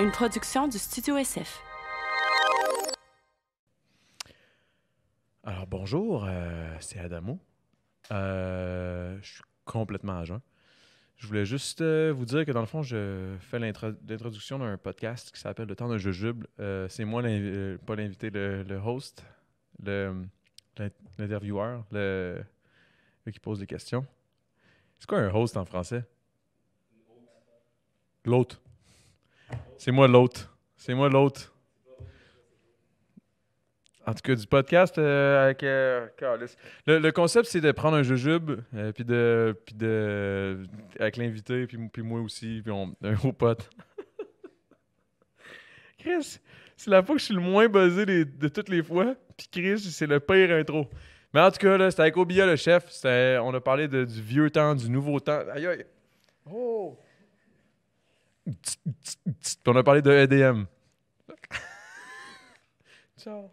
une production du Studio SF. Alors bonjour, c'est Adamo. Je suis complètement à jeun. Je voulais juste vous dire que dans le fond, je fais l'introduction d'un podcast qui s'appelle Le temps d'un jujube. C'est moi, pas l'invité, le host, l'intervieweur, le qui pose les questions. C'est quoi un host en français? L'hôte. C'est moi l'hôte. C'est moi l'hôte. En tout cas, du podcast avec le concept, c'est de prendre un jujube, puis avec l'invité, puis moi aussi, puis un gros pote. Chris, c'est la fois que je suis le moins buzzé de toutes les fois, puis Chris, c'est le pire intro. Mais en tout cas, là, c'était avec Obia, le chef. On a parlé du vieux temps, du nouveau temps. Aïe, aïe. Oh! Puis on a parlé de EDM. Ciao.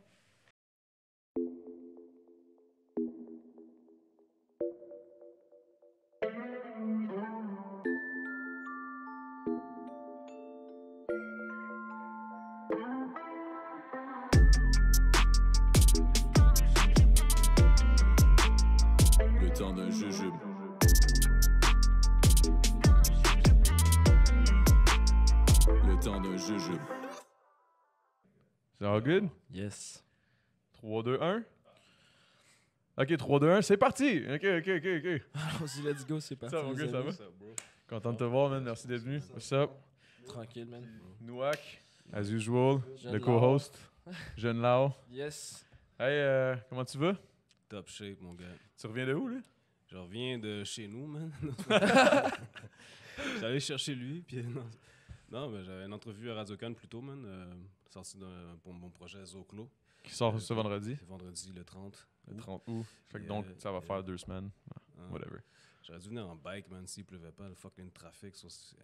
Le temps d'un jujube. Le temps d'un jujube. C'est all good? Yes. 3, 2, 1. Ok, 3, 2, 1, c'est parti! Ok. Allons-y, let's go, c'est parti. Ça va, les ok, ça amis. va? Content de te voir, man. Merci d'être venu. What's up? Tranquille, man. Nouak, as usual, Jeune le Lao. co-host. Jeune Lao. Yes. Hey, comment tu vas? Top shape, mon gars. Tu reviens de où, là? Je reviens de chez nous, man. J'allais chercher lui, puis non, mais j'avais une entrevue à Radio-Can plus tôt, man. Sorti pour mon projet Zoclo. Qui sort ce vendredi? C'est vendredi, le 30. Le 30 août. Fait que Yeah, donc, ça va yeah. faire 2 semaines. Ah. Whatever. J'aurais dû venir en bike, man, s'il pleuvait pas. Le fucking trafic.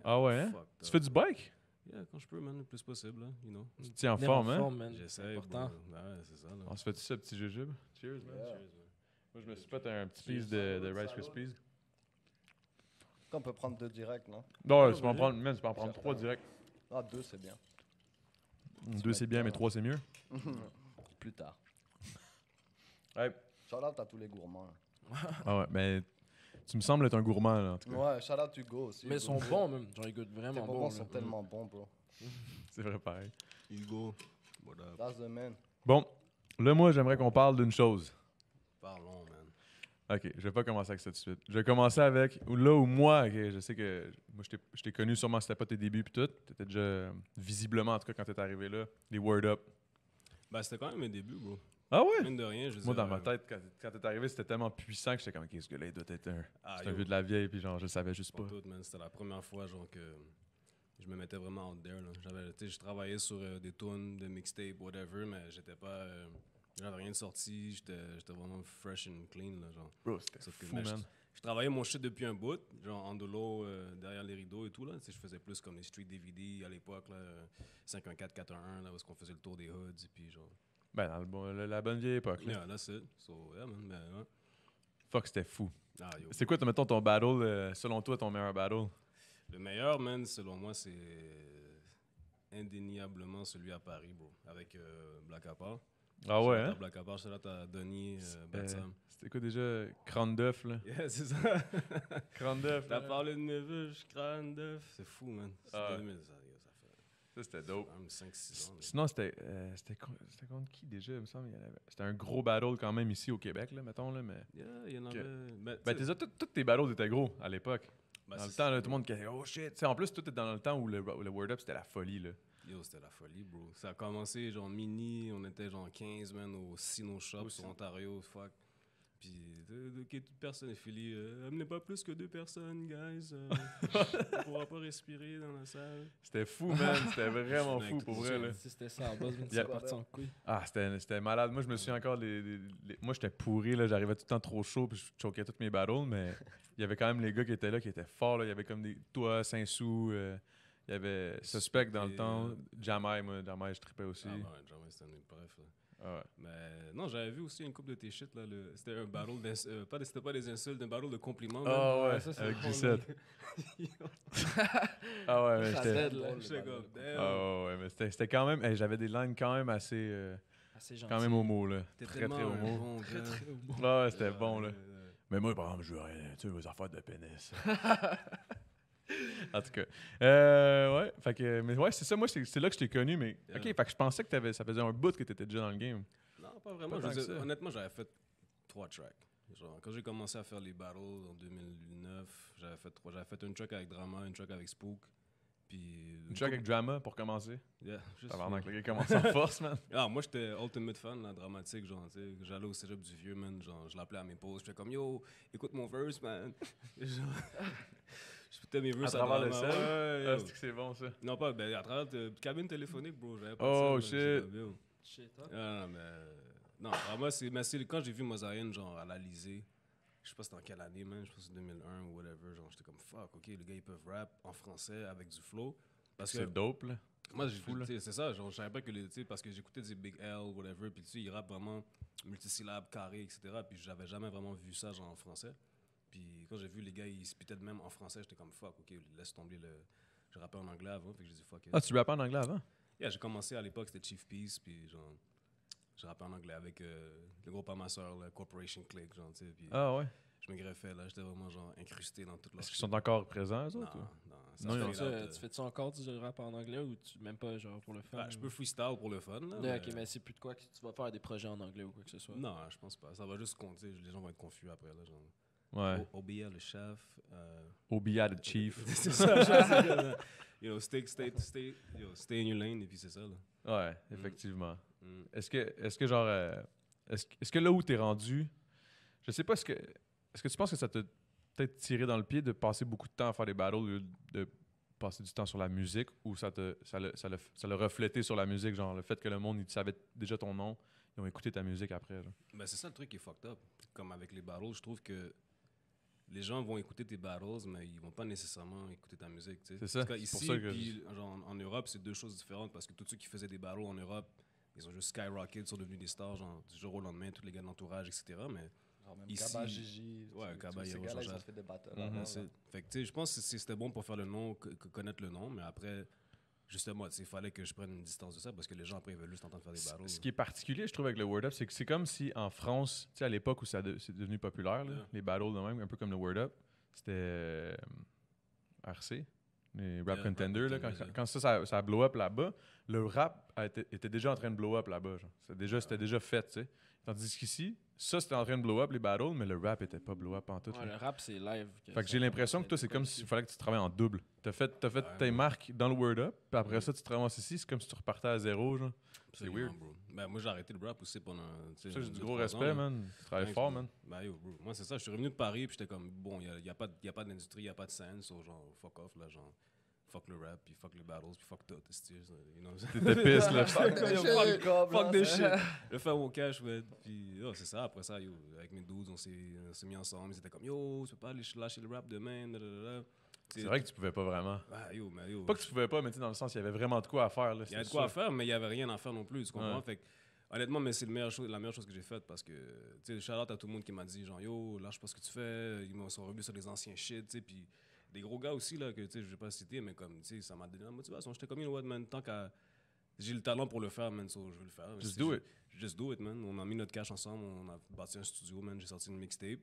Ah ouais, hein? Tu fais du bike? Yeah, quand je peux, man, le plus possible, là, you know. Tu te tiens en Venez forme, hein? man. J'essaie, important. bro. Ouais, c'est ça, là. On se fait-tu ce petit jujube? Cheers, man. Cheers, man. Moi, je me suis fait un petit piece de Rice Krispies. On peut prendre 2 directs, non? Non, tu peux en prendre, man, tu peux en prendre 3 direct. Ah, 2, c'est bien. 2 c'est bien, mais 3 c'est mieux. Plus tard. Ouais. Shout-out à tous les gourmands. Ah ouais, mais tu me sembles être un gourmand, là, en tout cas. Ouais, shout-out Hugo aussi. Mais ils sont bons, même. Genre, ils goûtent Tes vraiment bonbons bon. sont tellement bons, bro. C'est vrai, pareil. Hugo, what up? That's the man. Bon, là, moi, j'aimerais qu'on parle d'une chose. Parlons, man. OK, je vais pas commencer avec ça tout de suite. Je vais commencer avec là où moi, OK, je sais que moi je t'ai connu sûrement c'était pas tes débuts puis tout. T'étais déjà visiblement en tout cas quand t'es arrivé là, les Word Up. Ben, c'était quand même mes débuts, bro. Ah ouais. Mine de rien, je veux Moi dire, dans ma tête quand t'es arrivé, c'était tellement puissant que j'étais comme OK, ce gars-là il doit être c'est un yo, vieux de la vieille puis genre je le savais juste pas. pas tout, man. C'était la première fois, genre, que je me mettais vraiment out there, là. Je travaillais sur des tunes, des mixtapes, whatever, mais j'étais pas... j'avais rien de sorti, j'étais vraiment fresh and clean, là, genre. Bro, c'était Sauf que, fou, mais man. je travaillais mon shit depuis un bout, genre en dolo, derrière les rideaux et tout, là. Tu sais, je faisais plus comme les street DVD à l'époque, là, 51411, là, où est-ce qu'on faisait le tour des hoods, et puis genre... Ben dans la bonne vieille époque. Là. Yeah, that's it. So, yeah, man, ben, ouais. Fuck, c'était fou. Ah, yo. C'est quoi mettons ton battle selon toi ton meilleur battle? Le meilleur, man, selon moi, c'est indéniablement celui à Paris, bro, avec Black Apart. Ah ouais, hein? Black Apart, shout out à Denis, Batsam. C'était quoi déjà? Crâne d'œuf, là? Yeah, c'est ça. Crâne d'œuf. T'as là. parlé de mes vœux, je crâne d'œuf. C'est fou, man. Ah. 2000, ça Ça, c'était fait dope. quand même 5-6 ans. là. Sinon, c'était contre qui déjà, il me semble? C'était un gros battle quand même ici au Québec, là, mettons, là, mais... Yeah, il y en avait... Ben, tous tes battles étaient gros à l'époque. ben, Dans le c'est temps, là, ça, tout le monde disait « Oh shit! » En plus, tout était dans le temps où le Word Up, c'était la folie, là. Yo, c'était la folie, bro. Ça a commencé, genre, mini, on était genre 15, man, au Sino Shop sur Ontario, fuck. Puis, ok, toute personne est filie. Amenez pas plus que 2 personnes, guys. On pourra pas respirer dans la salle. C'était fou, man. C'était vraiment fou, pour vrai, là. Si c'était ça en base, mais Yeah. c'est parti en couille. Ah, c'était malade. Moi, je me souviens encore... Moi, j'étais pourri, là. J'arrivais tout le temps trop chaud, puis je choquais tous mes battles, mais il y avait quand même les gars qui étaient là, qui étaient forts, là. Il y avait comme des... Toi, Saint-Sou... il y avait Suspect dans le temps. Jamai, moi, Jamai, je trippais aussi. Ah, ouais, genre, c'était une bref. Ah ouais. Mais non, j'avais vu aussi une couple de tes shit, là. C'était un battle c'était pas des insultes, un battle de compliments. Ah ouais, ça, c'est avec drôle, 17. Ah ouais, mais Ça j'étais... dead, là. J'étais comme, damn. Ah ouais, mais c'était quand même... hey, j'avais des lines quand même assez... Assez gentil. quand même homo, là. T'es Très, tellement très un homo. bon Très, gars. très homo. Ah ouais, c'était bon, là. Euh, Mais moi, par exemple, je veux rien, tu sais, aux affaires de pénis. En tout cas. Ouais, fait que... Mais ouais, c'est ça, moi, c'est là que je t'ai connu, mais... Yeah. OK, fait que je pensais que ça faisait un bout que t'étais déjà dans le game. Non, pas vraiment. Pas Je veux tant que dire, ça. honnêtement, j'avais fait 3 tracks. Genre, quand j'ai commencé à faire les battles en 2009, j'avais fait une track avec Drama, une track avec Spook. Puis Une track avec Drama, pour commencer. Yeah, juste Tabarnak, le gars commence en force, man. Ah, moi, j'étais ultimate fan, là, dramatique, genre, tu sais. J'allais au cégep du vieux, man. Genre, je l'appelais à mes pauses. J'étais comme, yo, écoute mon verse, man. Genre, je foutais mes À verses travers le Drama. sel. Ouais, Ah, yo. c'est que c'est bon, ça. Non, pas, ben, à travers cabine téléphonique, bro. J'avais pas Oh, de sel, man. shit. J'étais comme, yo. Shit, hein? Ah, non, mais. Non, Drama, c'est quand j'ai vu Mosaïen, genre, à l'Alizé. Je sais pas c'était en quelle année, man. Je pense que c'est 2001 ou whatever. Genre, j'étais comme, fuck, ok, les gars, ils peuvent rap en français avec du flow. Parce que C'est dope, là. moi, fou, là. c'est ça, genre, je savais pas que tu sais, parce que j'écoutais des Big L, whatever, puis tu sais, ils rappent vraiment multisyllabes, carrés, etc. Puis j'avais jamais vraiment vu ça, genre, en français. Puis quand j'ai vu les gars, ils spitaient de même en français, j'étais comme fuck, ok, laisse tomber le. Je rappais en anglais avant, fait que j'ai dit fuck it. Ah, tu rappais en anglais avant? Yeah, j'ai commencé à l'époque, c'était Chief Peace, puis genre, je rappais en anglais avec le groupe à ma soeur, le Corporation Click, genre, tu sais, puis Ah ouais. je me greffais là, j'étais vraiment, genre, incrusté dans toute leur Est-ce qu'ils sont encore présents, eux autres? Non, ou? non, Non, ils ont- straight out, Tu fais-tu encore du rap en anglais ou tu même pas genre pour le fun? je peux freestyle pour le fun, là. Ouais, ok, mais c'est plus de quoi que tu vas faire des projets en anglais ou quoi que ce soit. Non, je pense pas. Ça va juste compter. Les gens vont être confus après. Là, genre. Ouais. Obia, le chef. Obia the Chief. C'est ça. Genre, you know, stay in your lane, et puis c'est ça. Là. Ouais, effectivement. Mm. Est-ce que genre. Est-ce que là où t'es rendu, je sais pas, est-ce que tu penses que ça t'a peut-être tiré dans le pied de passer beaucoup de temps à faire des battles au lieu de passer du temps sur la musique, ou ça l'a reflété sur la musique, genre le fait que le monde, il savait déjà ton nom, ils ont écouté ta musique après, genre. Ben, c'est ça le truc qui est fucked up. Comme avec les battles, je trouve que les gens vont écouter tes battles, mais ils vont pas nécessairement écouter ta musique. Tu sais. C'est ça, En tout cas, c'est pour ici, ça que puis genre, en Europe, c'est deux choses différentes parce que tous ceux qui faisaient des battles en Europe, ils ont juste skyrocket, sont devenus des stars, genre du jour au lendemain, tous les gars de l'entourage, etc. Mais Genre même Ici- Kaba Gigi. Ouais, tu- Kaba, ces Hero gars-là, ils Changeal. ont fait des battles. Mhm. avant, là. fait que, tu sais, je pense que c'était bon pour faire le nom, connaître le nom, mais après, justement, il fallait que je prenne une distance de ça parce que les gens après ils veulent juste entendre faire des battles. Ce qui est particulier, je trouve, avec le Word Up, c'est que c'est comme si en France, tu sais, à l'époque où c'est devenu populaire, là, Yeah. les battles de même, un peu comme le Word Up, c'était RC, les Rap Yeah, Contender, Rap là, Contenders, quand ça a blow up là-bas, le rap était déjà en train de blow up là-bas. Genre. C'était déjà fait, tu sais. Tandis qu'ici, ça, c'était en train de blow up les battles, mais le rap était pas blow up en tout. Ouais, là. le rap, c'est live. Fait que j'ai l'impression que toi, c'est comme s'il fallait que tu travailles en double. T'as fait Ouais, tes ouais. marques dans le Word Up, puis après Mhm. ça, tu te ramasses ici, c'est comme si tu repartais à zéro, genre. C'est Absolument, weird. bro. Ben, moi, j'ai arrêté le rap aussi pendant. C'est ça, j'ai du gros respect, man. Tu travailles fort, man. Ben, yo, bro. Moi, c'est ça. Je suis revenu de Paris, puis j'étais comme, bon, il n'y a pas d'industrie, il n'y a pas de scène, so, genre, fuck off, là, genre, fuck le rap, puis fuck les battles, puis fuck tout, you know? T'étais pisse, là. Fuck this shit. Je fais mon cash, ouais. Puis, yo, c'est ça. Après ça, yo, avec mes dudes, on s'est mis ensemble. Ils étaient comme, yo, tu peux pas aller lâcher le rap demain, dadadada. C'est vrai que tu pouvais pas vraiment. Ah, yo, mais yo. Pas que tu pouvais pas, mais tu sais, dans le sens, il y avait vraiment de quoi à faire, là. Il y avait de c'était quoi à sûr. faire, mais il n'y avait rien à faire non plus, tu comprends? Ouais. Fait que, honnêtement, mais c'est la meilleure chose que j'ai faite parce que, tu sais, shout-out à tout le monde qui m'a dit, genre, yo, lâche pas ce que tu fais. Ils m'ont sont revenus sur les anciens shit, tu sais, puis des gros gars aussi, là, que, tu sais, je vais pas citer, mais comme, tu sais, ça m'a donné la motivation. J'étais comme, you know what, man, tant qu'à. J'ai le talent pour le faire, man, so je vais le faire. Just Si do je- it. Just do it, man. On a mis notre cash ensemble, on a bâti un studio, man. J'ai sorti une mixtape.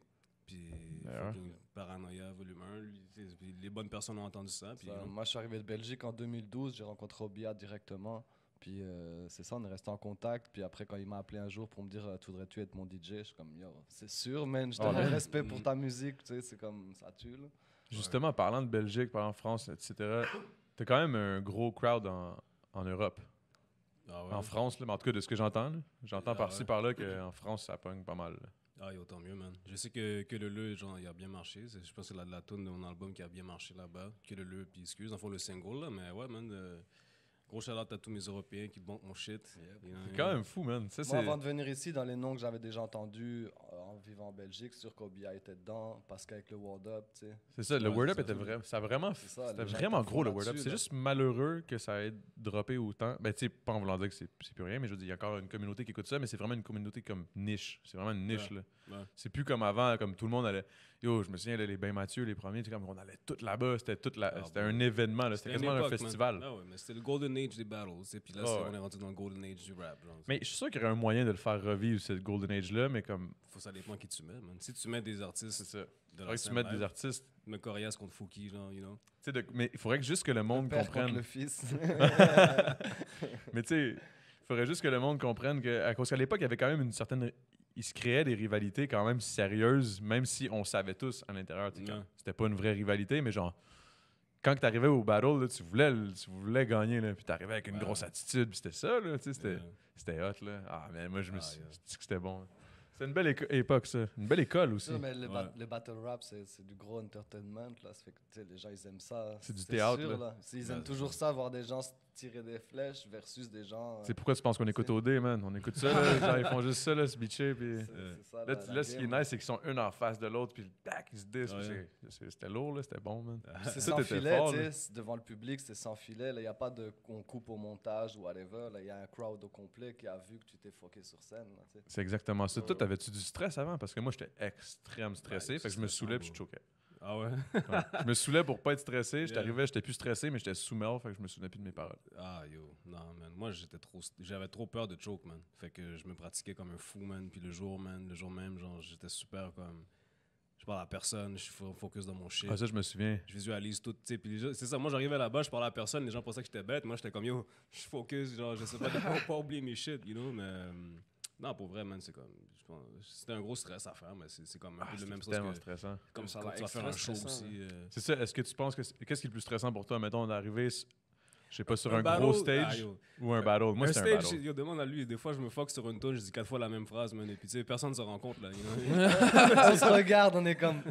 Puis, D'ailleurs. fucking Paranoia, volume 1. Puis les bonnes personnes ont entendu ça. Puis, Ça, moi, je suis arrivé de Belgique en 2012. J'ai rencontré Obia directement. Puis c'est ça, on est resté en contact. Puis après, quand il m'a appelé un jour pour me dire tu voudrais-tu être mon DJ, je suis comme yo, c'est sûr, man. Je te Ah, man. respect pour ta musique. Tu sais, c'est comme ça tue, là. Justement, parlant de Belgique, parlant de France, etc., t'as quand même un gros crowd en Europe. ah ouais. En France, là, mais en tout cas, de ce que j'entends, là. J'entends Ah par-ci, ouais. par-là qu'en France, ça pogne pas mal. là. Ah, yo, tant mieux, man. Je sais que le genre, il a bien marché. Je pense que c'est la tune de mon album qui a bien marché là-bas. Que le puis excuse, en fond, le single, là. Mais ouais, man, Gros shout-out à tous mes Européens qui bombent mon shit. C'est quand même fou, man. Ça, Moi, avant de venir ici, dans les noms que j'avais déjà entendus en vivant en Belgique, sûr qu'Obia était dedans, parce qu'avec le World Up, tu sais. C'est ça, le Ouais, Word Up c'est était ça. vraiment. C'était les gens vraiment étaient gros, le fous Word Up. là-dessus, C'est là. juste malheureux que ça ait droppé autant. Ben, tu sais, pas en voulant dire que c'est plus rien, mais je veux dire, il y a encore une communauté qui écoute ça, mais c'est vraiment une communauté comme niche. C'est vraiment une niche, là. Ouais. C'est plus comme avant, comme tout le monde allait. Yo, je me souviens, là, les Ben Mathieu, les premiers, comme on allait tout là-bas. C'était Ah, un événement, là. C'était une quasiment un époque, man. festival. Ah ouais, mais c'était le golden age des battles. Et puis là, Ah ouais. on est rendu dans le golden age du rap. Genre, Mais je suis sûr qu'il y aurait un moyen de le faire revivre, cette Golden Age-là, mais comme. ça dépend qui tu mets, man. Si tu mets des artistes C'est ça. de Il la faudrait que tu scène mettes des live, artistes. mais Corias contre Fouki, genre, you know. Tu sais, mais il faudrait juste que le monde Père contre comprenne. le fils. Mais tu sais, il faudrait juste que le monde comprenne que, à cause qu'à l'époque, il y avait quand même une certaine. Il se créait des rivalités quand même sérieuses, même si on savait tous à l'intérieur. Tu sais, Ouais. c'était pas une vraie rivalité, mais genre, quand tu arrivais au battle, là, tu voulais gagner, là, puis tu arrivais avec une Ouais. grosse attitude, puis c'était ça, là, tu sais, Yeah. c'était hot. Là. Ah, mais moi, je me Ah, suis yeah. dit que c'était bon. C'était une belle époque, ça. Une belle école aussi. Ça, mais le, Ouais. le battle rap, c'est du gros entertainment. Là. Ça fait que, tu sais, les gens, ils aiment ça. C'est du théâtre, sûr, là. Ils Ouais, aiment toujours ça, voir des gens se tirer des flèches versus des gens... C'est pourquoi tu penses qu'on écoute c'est- OD, man? On écoute ça, là, genre, ils font juste ça, là, se bitcher, puis... c'est ça, Là, la là, ce qui est game. nice, c'est qu'ils sont un en face de l'autre, puis tac, ils se disent. Ouais. C'était lourd, là, c'était bon, man. C'est Tout sans était filet, fort, tu là. sais, c'est devant le public, c'est sans filet. Il n'y a pas de qu'on coupe au montage ou whatever. Il y a un crowd au complet qui a vu que tu t'es foqué sur scène. Là, tu sais. C'est exactement ça. Ouais, Toi, ouais. t'avais-tu du stress avant? Parce que moi, j'étais extrêmement stressé. Ouais, Fait que je me c'est saoulais puis je stressant, choquais. Ah ouais? Ouais. Je me saoulais pour pas être stressé. Yeah. J'étais j'étais plus stressé, mais j'étais sous mel, fait que je me souvenais plus de mes paroles. Ah yo, non man, moi j'avais trop peur de choke man, fait que je me pratiquais comme un fou man, puis le jour même, genre j'étais super comme, je parle à personne, je suis focus dans mon shit, Ah, ça, je me souviens. je visualise tout, tu sais, puis les gens- c'est ça, moi j'arrivais là-bas, je parlais à personne, les gens pensaient que j'étais bête, moi j'étais comme yo, je suis focus, genre je sais pas de pas oublier mes shit, you know, mais non pour vrai man, c'est comme, je pense, c'était un gros stress à faire, mais c'est comme un Ah, peu le c'était même sens tellement que stressant. comme Ça a quand l'air tu vas faire un extra show stressant, aussi. C'est ça. Est-ce que tu penses que. Qu'est-ce qui est le plus stressant pour toi, mettons, d'arriver, je sais pas, sur un battle, gros ah, stage yo. ou un battle? Moi, Un c'est un stage, battle. yo, demande à lui. Des fois, je me foque sur une tune, je dis 4 fois la même phrase, man. Et puis, tu sais, personne ne se rend compte, là. You know? On se regarde, on est comme...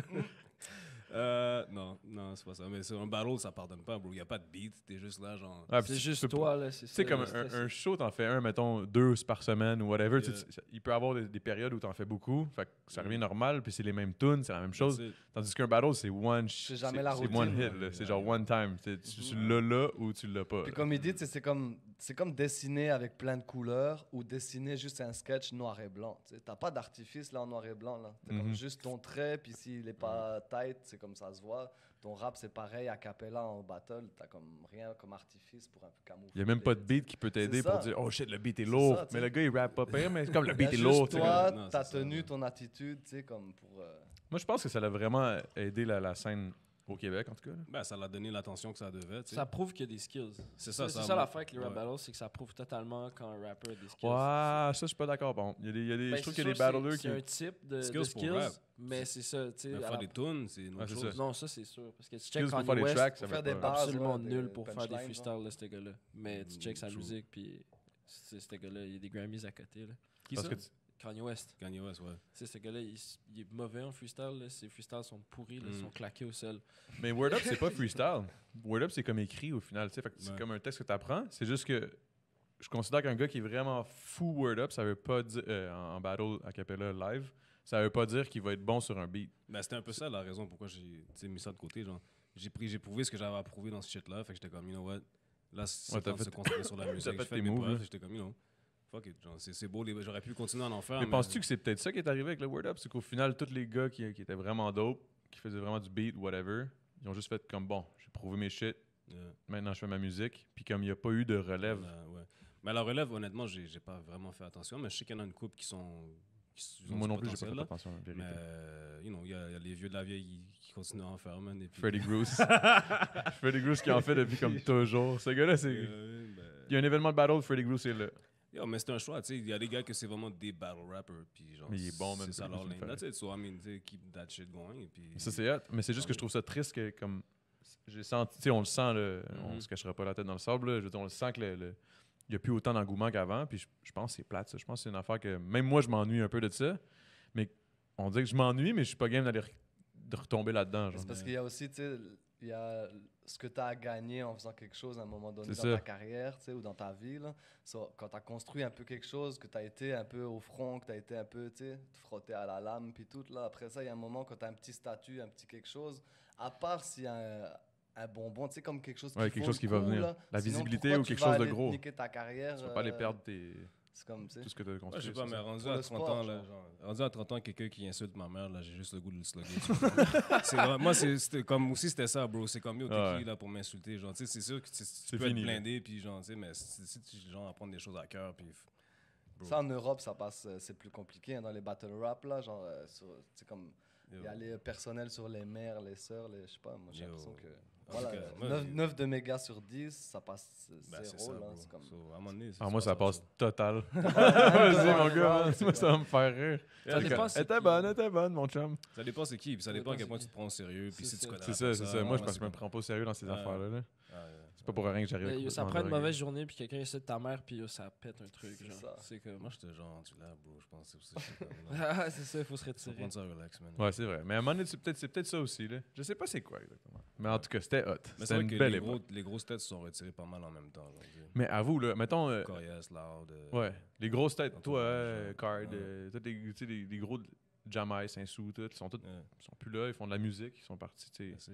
Non, c'est pas ça. Mais sur un battle, ça pardonne pas, bro. Il n'y a pas de beat. T'es juste là, genre. Ah, puis C'est tu juste peux pas- toi, là. C'est Tu sais, comme un show, t'en fais un, mettons, 2 par semaine ou whatever. tu sais, Yeah. il peut y avoir des périodes où t'en fais beaucoup. Fait que ça revient normal, puis c'est les mêmes tunes, c'est la même chose. That's it. Tandis qu'un battle, c'est C'est jamais la c'est routine, one hit, ouais. là. C'est genre one time. Tu l'as là ou tu l'as pas. Puis là. comme il dit, tu sais, c'est comme dessiner avec plein de couleurs ou dessiner juste un sketch noir et blanc. Tu sais, t'as pas d'artifice là en noir et blanc. Là. T'as comme Mhm. juste ton trait, puis s'il est pas tight, c'est comme ça se voit. Ton rap, c'est pareil, a cappella en battle, t'as comme rien comme artifice pour un peu camoufler. Il y a même pas de beat qui peut t'aider C'est pour ça. dire oh shit, le beat est C'est lourd. ça, tu Mais sais. le gars, il rappe pas pire, mais c'est comme le Il y a beat est juste lourd. tu sais. toi, Non, ta c'est ça, tenue, ouais. ton attitude, tu sais, comme pour... Moi, je pense que ça l'a vraiment aidé la scène au Québec, en tout cas. là. Ben, ça l'a donné l'attention que ça devait, tu sais. Ça prouve qu'il y a des skills. C'est ça, C'est ça ça m'a- l'affaire avec les rap ouais. battles, c'est que ça prouve totalement quand un rapper a des skills. Ouais, ça, je suis pas d'accord. Bon, il y a des, Ben, je trouve c'est qu'il y a des sûr, battlers c'est qui. un type de Skills skills, pour rap. mais c'est ça, tu sais. Mais à faire la- des tunes, c'est une Ouais, autre c'est chose. ça. Non, ça c'est sûr. Parce que tu Skills check pour Kanye faire des West, tracks, ça pour veut faire des pas. bases, absolument ouais, nul des pour faire des punchlines, freestyles, là, ce gars-là. Mais tu check sa true. musique, puis ce gars-là, il y a des Grammys à côté. Là. Qui Parce ça? que tu- Kanye West. Kanye West, ouais. Tu sais, ce gars-là, il est mauvais en freestyle. Là. Ses freestyles sont pourris, là, ils Mm. sont claqués au sol. Mais Word Up, c'est pas freestyle. Word Up, c'est comme écrit au final. Tu sais, fait que c'est Ouais. comme un texte que tu apprends. C'est juste que je considère qu'un gars qui est vraiment fou Word Up, ça veut pas dire. En battle a cappella live, ça veut pas dire qu'il va être bon sur un beat. Ben, c'était un peu ça la raison pourquoi j'ai tu sais, mis ça de côté. Genre, j'ai prouvé ce que j'avais à prouver dans ce shit-là. Fait que j'étais comme, you know what? Là, c'est Ouais, temps t'as de se fait- concentrer sur la musique. t'as fait J'ai fait tes mes moves, preuves. là. J'étais comme, you know, fuck it. Genre, c'est beau. J'aurais pu continuer à en faire. Mais penses-tu que c'est peut-être ça qui est arrivé avec le Word Up? C'est qu'au final, tous les gars qui étaient vraiment dope, qui faisaient vraiment du beat, whatever, ils ont juste fait comme bon, j'ai prouvé mes shit, Yeah. maintenant je fais ma musique. Puis comme il n'y a pas eu de relève. Ouais. Mais la relève, honnêtement, j'ai pas vraiment fait attention. Mais je sais qu'il y en a une couple qui ont Moi du non plus, j'ai pas potentiel, fait là. attention à la vérité. Mais, you know, il y a les vieux de la vieille qui continuent à en faire, man. Et puis, Freddie Bruce. Freddie Bruce qui en fait depuis comme toujours. Ce gars-là, c'est. Ben, Il y a un événement de battle, Freddie Bruce est là. yo, mais c'est un choix, tu sais. Il y a des gars que c'est vraiment des battle rappers. Puis genre, Mais il est bon, man, c'est ça Freddie leur Bruce, il lane. me That's it. So, I mean, tu sais, keep that shit going. Et puis, Ça, c'est hot. Mais c'est juste que je trouve ça triste que, comme. J'ai senti. Tu sais, on le sent, là, on Mhm. se cachera pas la tête dans le sable. Là. Je veux dire, on le sent que il n'y a plus autant d'engouement qu'avant. Puis je pense que c'est plate, ça. Je pense que c'est une affaire que. Même moi, je m'ennuie un peu de ça. Mais on dirait que je m'ennuie, mais je suis pas game de retomber là-dedans. Genre. C'est parce qu'il y a aussi, tu sais, il y a ce que tu as gagné en faisant quelque chose à un moment donné C'est dans ça. ta carrière, tu sais, ou dans ta vie. Là. Quand tu as construit un peu quelque chose, que tu as été un peu au front, que tu as été un peu, tu sais, frotté à la lame, puis tout. Là. Après ça, il y a un moment quand tu as un petit statut, un petit quelque chose, à part s'il y a un bonbon, tu sais, comme quelque chose qui Ouais, quelque chose qui va venir. Là. La Sinon, visibilité pourquoi ou tu quelque vas chose de aller gros. niquer ta carrière. Tu vas pas aller perdre C'est comme, tu sais. tout ce que tu as Moi, construit. je sais pas, c'est mais ça. rendu Pour à le 30 sport, ans, là, genre. rendu à 30 ans, quelqu'un qui insulte ma mère, là, j'ai juste le goût de le slugger. Moi, c'était comme aussi, c'était ça, bro. C'est comme, yo, t'es Ouais. qui, là, pour m'insulter? Genre, tu sais, c'est sûr que tu C'est peux fini, être là. blindé, puis genre, tu sais, mais si tu, genre, à prendre des choses à cœur, puis... bro, Ça, en Europe, ça passe, c'est plus compliqué. Hein, dans les battle rap, là, genre, c'est comme. yo. Il y a les personnels sur les mères, les sœurs, les, je sais pas, moi j'ai Yo. l'impression que. En tout Voilà, cas, moi, 9 de mes gars sur 10, ça passe Ben, c'est zéro. ça, Là, bro. c'est comme... So, à un moment donné, Ah, moi, ça autre passe chose. total. Vas-y, mon gars, Ouais, c'est moi, ça va me faire rire. Ça dépend c'est qui. Elle était bonne, mon chum. Ça dépend c'est qui, puis ça Ça dépend à dépend quel point c'est tu te prends au sérieux, puis C'est si tu ça. connais C'est la ça, c'est ça. personne, Moi, je ouais, pense que c'est je me comme- prends pas au sérieux dans ces Ouais. affaires-là. là. Ah, C'est pas pour rien que j'arrive. Mais, complètement ça prend une drogué. mauvaise journée, puis quelqu'un essaie de ta mère, puis ça pète un truc. C'est Genre. ça. C'est comme. Moi, j'étais genre du là, bro. Je pense que c'est aussi. j'étais comme, non, Ah, c'est ça, il faut se faut retirer. prendre ça relax, man. Ouais, c'est vrai. Mais à un moment donné, c'est peut-être ça aussi. Là. Je sais pas c'est quoi exactement. Mais en tout cas, c'était hot. Mais c'est C'était vrai une que belle les, époque. les grosses têtes se sont retirées pas mal en même temps. Mais avoue, là, mettons. Corias, Loud. Ouais, les grosses têtes, Antoine toi, Richard. Card, Ouais. tous les, tu sais, les gros Jamai, Saint-Sou, tous, ils sont plus là, ils font de la musique, ils sont partis, tu sais.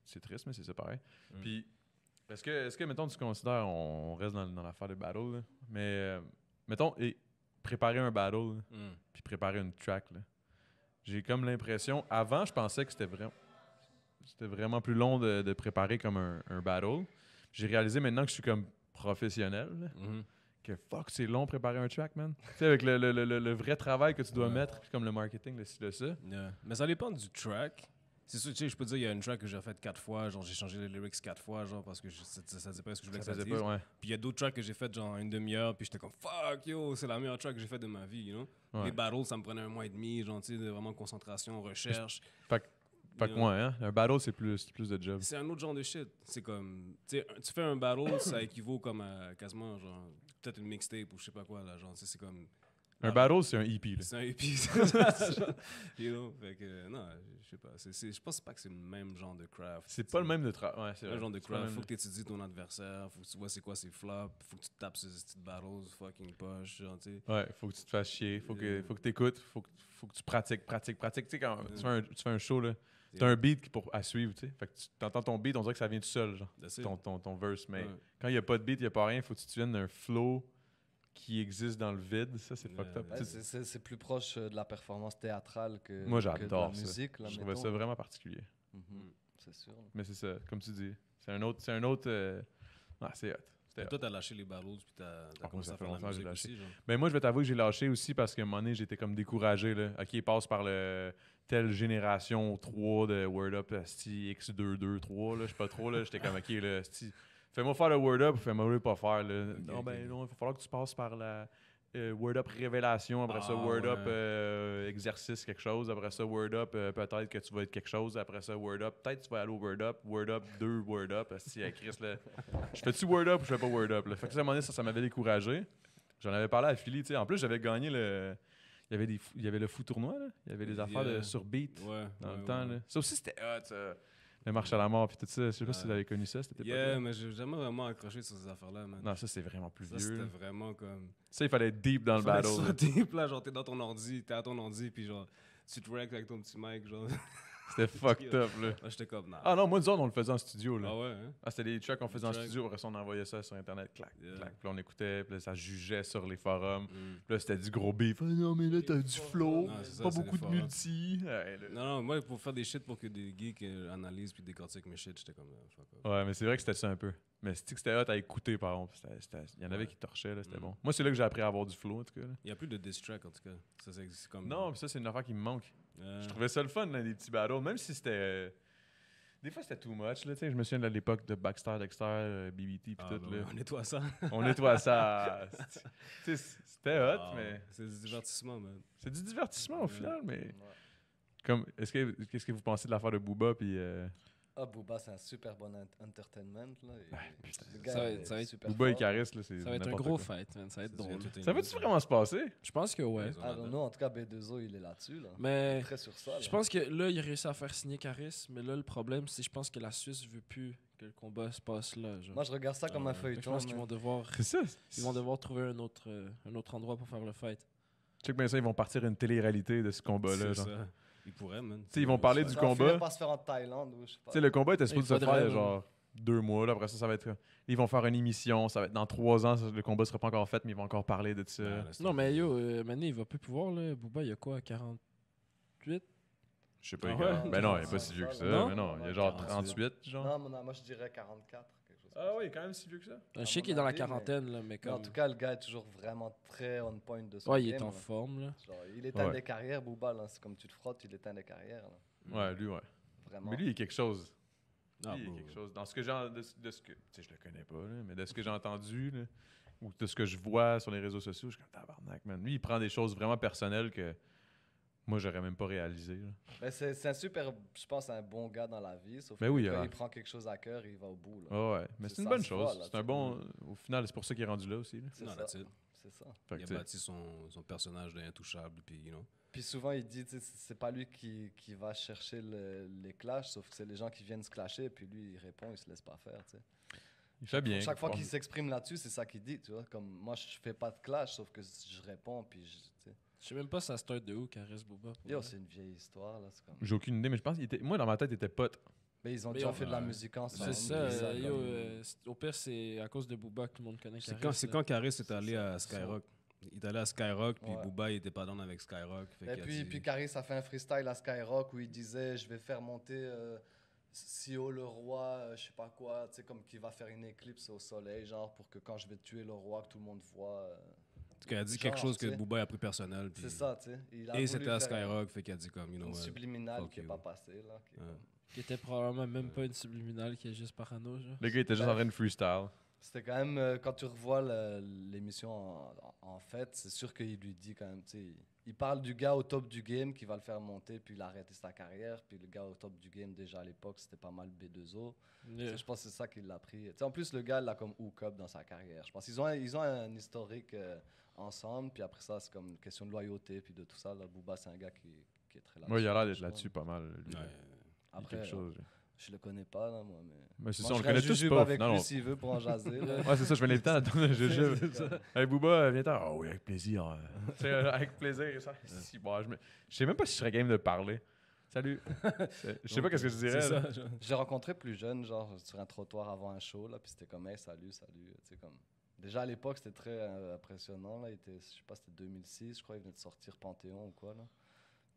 C'est triste, mais c'est ça pareil. Mm. Puis, est-ce que, mettons, tu considères, on reste dans l'affaire de battle, là, mais, mettons, préparer un battle, là, puis préparer une track, là, j'ai comme l'impression, avant, je pensais que c'était vraiment plus long de préparer comme un battle. J'ai réalisé maintenant que je suis comme professionnel, là, que fuck, c'est long préparer un track, man. Tu sais, avec le vrai travail que tu dois Ouais. mettre, puis comme le marketing, le ci, le ça. Yeah. Mais ça dépend du track. C'est sûr, tu sais, je peux dire, il y a une track que j'ai faite 4 fois, genre j'ai changé les lyrics 4 fois, genre parce que ça disait pas ce que je voulais Ça que ça faisait dise. pas, ouais. Puis il y a d'autres tracks que j'ai fait genre une demi-heure, puis j'étais comme fuck yo, c'est la meilleure track que j'ai faite de ma vie, you know. Ouais. Les battles, ça me prenait 1 mois et demi, genre tu sais, de vraiment concentration, recherche. Fait que You know. ouais, hein, un battle, c'est plus de job. C'est un autre genre de shit. C'est comme, tu sais, tu fais un battle, ça équivaut comme à quasiment genre peut-être une mixtape ou je sais pas quoi là, genre tu sais, c'est comme Un battle, c'est un EP, là. c'est un EP, c'est ça, genre, you know. Fait que non, je sais pas, je pense pas que c'est le même genre de craft. C'est pas le même de travail. Ouais, c'est C'est vrai. un genre de C'est pas le craft. même- Faut que tu étudies ton adversaire, faut que tu vois c'est quoi ses flops, faut que tu tapes ces petites battles, fucking push, genre, tu sais. Ouais, faut que tu te fasses chier, faut que t'écoutes, faut que tu pratiques. Tu sais, quand tu fais un show, là, t'as un beat à suivre, tu sais. Fait que tu entends ton beat, on dirait que ça vient tout seul, genre, That's it. ton verse. Mais Ouais. quand il n'y a pas de beat, il n'y a pas rien, faut que tu te viennes d'un flow qui existe dans le vide. Ça, c'est fucked up. Ouais, Tu Ouais, sais, c'est plus proche de la performance théâtrale que, Moi, que de la j'adore ça. musique. Là, Je trouvais mettons. ça vraiment particulier. Mhm, c'est sûr. là. Mais c'est ça, comme tu dis. C'est un autre. Ah, c'est hot. C'était Et hot. toi, t'as lâché les battles, puis t'as moi, commencé ça à fait faire de la longtemps que j'ai musique lâché. aussi, genre. Ben moi, je vais t'avouer que j'ai lâché aussi parce qu'à un moment donné, j'étais comme découragé. Là. OK, il passe par le telle génération 3 de Word Up asti, X223. Là, je sais pas trop. Là, j'étais comme OK, là, asti, fais-moi faire le Word Up, fais-moi le pas faire. Là. Non, ok. ben non, il va falloir que tu passes par la Word Up Révélation. Après ça, Ah, Word ouais. Up Exercice quelque chose. Après ça, Word Up peut-être que tu vas être quelque chose. Après ça, Word Up, peut-être tu vas aller au Word Up 2 Word Up. Asti, Chris, là, je fais-tu Word Up ou je fais pas Word Up? Là? Fait que ça, à un moment donné, ça m'avait découragé. J'en avais parlé à Philly, tu sais. En plus, j'avais gagné le... Il y avait le fou tournoi, là. Il y avait des affaires Yeah. sur beat Ouais. dans le ouais, temps, ouais. là. Ça aussi, c'était hot, ça. Le marche à la mort, puis tout ça. Je sais pas si Ouais. vous avez connu ça, c'était Yeah, mais j'ai jamais vraiment accroché sur ces affaires-là, man. Non, ça, c'est vraiment plus Ça, vieux. c'était là. vraiment comme. Ça, il fallait être deep dans le Fallait battle. là. sauter, puis là, genre, t'es dans ton ordi, t'es à ton ordi, puis genre, tu te racks avec ton petit mic, genre. C'était fucked up, là. Là, j'étais comme, nah. Ah non, moi, nous autres, on le faisait en studio, là. Ah ouais, hein? Ah, c'était des tracks qu'on faisait en Tracks. studio, après ça, on envoyait ça sur Internet, clac, Yeah. clac. Puis là, on écoutait, puis là, ça jugeait sur les forums. Mm. Puis là, c'était du gros beef. Ah non, mais là, t'as du flow, Non, c'est ça, pas c'est beaucoup les de forums. multi. Ouais, là. Non, non, moi, pour faire des shit pour que des geeks analysent puis décortiquent mes shit, j'étais comme, fuck off. Ouais, mais c'est vrai que c'était ça un peu. Mais c'est que c'était hot à écouter, par contre. Il y en avait Ouais. qui torchaient, là, c'était Mm. bon. Moi, c'est là que j'ai appris à avoir du flow, en tout cas. Là. Il n'y a plus de diss track, en tout cas. Ça existe comme. Non, puis ça, c'est une affaire qui me manque. Euh, Je trouvais ça le fun, là, des petits battles, même si c'était... Des fois, c'était too much, là, tu sais. Je me souviens de l'époque de Baxter, Dexter, BBT, puis ah, tout, ben, là. on nettoie ça. On nettoie ça. Tu sais, c'était hot, Ah, mais... C'est du divertissement, man. C'est du divertissement, au Ouais. final, mais... Ouais. Comme, qu'est-ce que vous pensez de l'affaire de Booba, puis... Ah, Booba, c'est un super bon entertainment. Là, putain. le gars, Ça va il être- est ça va être super Booba et fort. Caris, là, c'est Ça va être un n'importe gros quoi. fight, man. Ça va être Ça devient drôle. tout un Ça va-tu event. vraiment se passer? Je pense que ouais. Ils ont I la don't date. know. En tout cas, B2O, il est là-dessus. Là. Mais Très sur ça. je là. pense que là, il a réussi à faire signer Caris. Mais là, le problème, c'est je pense que la Suisse veut plus que le combat se passe là. Genre. Moi, je regarde ça comme un Fait que Fait que je feuilleton. pense qu'ils man. vont devoir, C'est ça. ils vont devoir trouver un autre endroit pour faire le fight. Check bien ça, ils vont partir une télé-réalité de ce combat-là. C'est genre. ça. Ils pourraient, man. Tu sais, ils vont parler du Ça va finir combat. par se faire en Thaïlande ou je sais pas. Tu sais, le combat était supposé se faudrait, faire man. genre 2 mois. Là. Après ça, ça va être. Ils vont faire une émission. Ça va être dans 3 ans. Le combat sera pas encore fait, mais ils vont encore parler de ça. Ben, laisse Non, tomber. mais yo, Mané, il va plus pouvoir. Là. Booba, il a quoi, 48? Je sais pas. Ah les gars. ouais? Ben non, il est pas si vieux que ça. Non? Mais non, il a genre 48. 38, genre. Non, moi, je dirais 44. Quelque chose comme Ah ça. oui, quand même si vieux que ça. Je À sais mon qu'il est dans la avis, mais- quarantaine, là, mais Mais comme. en tout cas, le gars est toujours vraiment très on point de son Ouais, il game, est en là. forme, là. Genre, il éteint Ouais. des carrières, Booba. Là. C'est comme tu te frottes, il éteint des carrières. Là. Ouais, lui, ouais. Vraiment. Mais lui, il est quelque chose. Ah, Lui, il est bro. quelque chose. Dans ce que j'ai. De ce que. Tu sais, je le connais pas, là, mais de ce que j'ai entendu, là, ou de ce que je vois sur les réseaux sociaux, je suis comme tabarnak, man. Lui, il prend des choses vraiment personnelles que moi, j'aurais même pas réalisé. Là. Mais c'est un super, je pense, un bon gars dans la vie. Sauf Mais que oui, quand ouais. il prend quelque chose à cœur, il va au bout. Là. Ah ouais, mais C'est c'est une ça, bonne se voit, chose. là, C'est un tu bon. Au final, c'est pour ça qu'il est rendu là aussi. Là. C'est Non, ça. that's it. C'est ça. Fait que, Il a tu sais, bâti son personnage d'intouchable, puis, you know. Puis souvent, il dit, tu sais, c'est pas lui qui va chercher les clashs, sauf que c'est les gens qui viennent se clasher, et puis lui, il répond, il se laisse pas faire, tu sais. il fait bien. Chaque fois Bon. qu'il s'exprime là-dessus, c'est ça qu'il dit, tu vois. Comme moi, je fais pas de clash, sauf que je réponds, puis tu sais. Je sais même pas ça start de où, Caris Booba. pour Yo, vrai. c'est une vieille histoire, là. C'est comme... J'ai aucune idée, mais je pense qu'il était. Moi, dans ma tête, il était pote. Mais ils ont Mais déjà on- fait de la ouais. musique ensemble. C'est ça, puis yo, comme- au pire, c'est à cause de Booba que tout le monde connaît C'est Caris. quand Caris est C'est allé ça, à c'est ça. Skyrock. Il est allé à Skyrock, puis Ouais. Booba, il était pas dans avec Skyrock. Fait Et qu'il a puis, dit- puis Caris a fait un freestyle à Skyrock où il disait je vais faire monter Sio le roi, je sais pas quoi, tu sais, comme qu'il va faire une éclipse au soleil, genre pour que quand je vais tuer le roi, que tout le monde voit. En tout cas, il a dit genre, quelque chose que tu sais. Booba a pris personnel. puis- C'est ça, tu sais. Il a Et voulu c'était à faire Skyrock, fait qu'il a dit comme, you know une what. subliminale fuck qui est you. pas passée, là. qui est Ouais. comme- Qui était probablement même pas une subliminale, qui est juste parano, genre. Le gars était juste en train de freestyle. C'était quand même, quand tu revois l'émission en fait, c'est sûr qu'il lui dit quand même, tu sais, il parle du gars au top du game qui va le faire monter, puis il a arrêté sa carrière, puis le gars au top du game, déjà à l'époque, c'était pas mal B2O. Yeah. Je pense que c'est ça qui l'a pris. Tu sais, en plus, le gars l'a comme hook up dans sa carrière. Je pense qu'ils ont un historique ensemble, puis après ça, c'est comme une question de loyauté, puis de tout ça. Là, Booba, c'est un gars qui est très là-dessus. Moi, il a l'air d'être franchement. là-dessus pas mal. Lui, Ouais. là. Il est Après, quelque chose. là. je le connais pas, là, moi, mais... Mais c'est Moi, ça, on je le connaît serais tous jujube pas. avec Non, lui non. s'il veut pour en jaser. là. Ouais, c'est ça, je vais l'inviter à donner un jujube. C'est ça. Hey Booba, viens-t'en. Ah oui, avec plaisir. Tu sais, avec plaisir. Ça. Si, bon, je sais même pas si je serais game de parler. Salut. Je sais pas qu'est-ce que je dirais. C'est là. ça, genre. Je l'ai rencontré plus jeune, genre sur un trottoir avant un show, là, puis c'était comme, hey, salut, salut. Tu sais, comme... Déjà à l'époque, c'était très impressionnant. Là. Il était, je sais pas, c'était 2006, je crois, il venait de sortir Panthéon ou quoi. Là.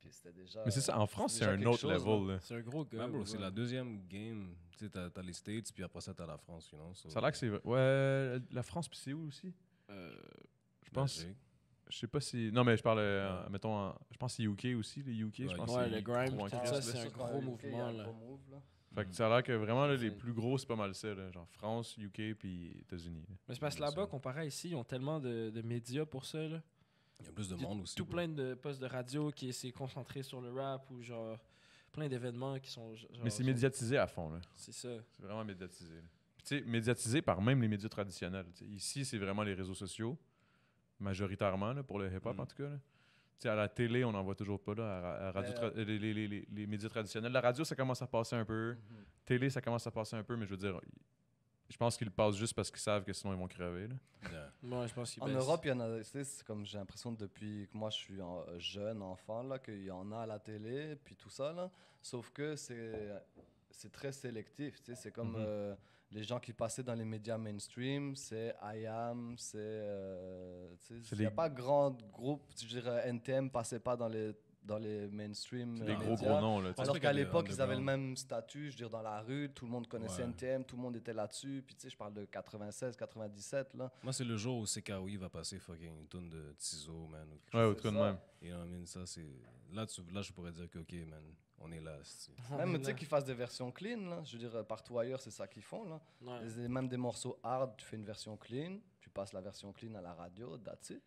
Puis c'était déjà. Mais c'est ça, en France, c'est déjà un quelque autre chose, level. là. C'est un gros gars. Ouais, bro, Booba. c'est la deuxième game. Tu sais, t'as les States, puis après ça, t'as la France, you know. so- Ça a l'air que c'est. Ouais, la France, puis c'est où aussi Je pense. Magic. Je sais pas si. Non, mais je parle, mettons, je pense que c'est UK aussi, les UK. Je Ouais, pense ouais, que le c'est grime, trop en tout crise, ça, là. c'est un sûr qu'en gros UK, il y a mouvement, un là. gros move, là. Fait que ça a l'air que vraiment, là, les C'est- plus gros, c'est pas mal ça. Là, genre France, UK, puis États-Unis. là. Mais c'est parce que là-bas, comparé à ici, ils ont tellement de médias pour ça, là. Il y a plus de Il y a monde aussi. tout bro. plein de postes de radio qui s'est concentré sur le rap ou genre plein d'événements qui sont. Genre, Mais c'est sont- médiatisé à fond. Là. C'est ça. C'est vraiment médiatisé. là. Puis tu sais, médiatisé par même les médias traditionnels. Tu sais, ici, c'est vraiment les réseaux sociaux, majoritairement, là, pour le hip-hop en tout cas. Là. Tu sais, à la télé, on n'en voit toujours pas. Là, à radio les médias traditionnels. La radio, ça commence à passer un peu. Mhm. Télé, ça commence à passer un peu, mais je veux dire, je pense qu'ils le passent juste parce qu'ils savent que sinon ils vont crever. Là. Yeah. Moi, je pense qu'il En Europe, il y en a, tu sais, c'est comme j'ai l'impression depuis que moi je suis jeune enfant, là, qu'il y en a à la télé, puis tout ça, là. Sauf que c'est très sélectif, tu sais, c'est comme Mhm. les gens qui passaient dans les médias mainstream, c'est IAM, tu sais, il n'y a les- pas grand groupe, je dirais NTM passait pas dans les mainstream C'est des gros médias. gros noms. Là, tu sais. Alors truc qu'à à des l'époque, ils avaient le underground. même statut, je veux dire, dans la rue, tout le monde connaissait Ouais. NTM, tout le monde était là-dessus. Puis tu sais, je parle de 96, 97, là. Moi, c'est le jour où CKOI va passer fucking une tonne de Tizo, man. Ou quelque Ouais, chose. au tout cas de ça. même. You know what I mean? Ça, c'est... Là, je pourrais dire que, OK, man, on est là. c'est- Même, tu sais, qu'ils fassent des versions clean, là. Je veux dire, partout ailleurs, c'est ça qu'ils font, là. Ouais. Même des morceaux hard, tu fais une version clean, tu passes la version clean à la radio, that's it.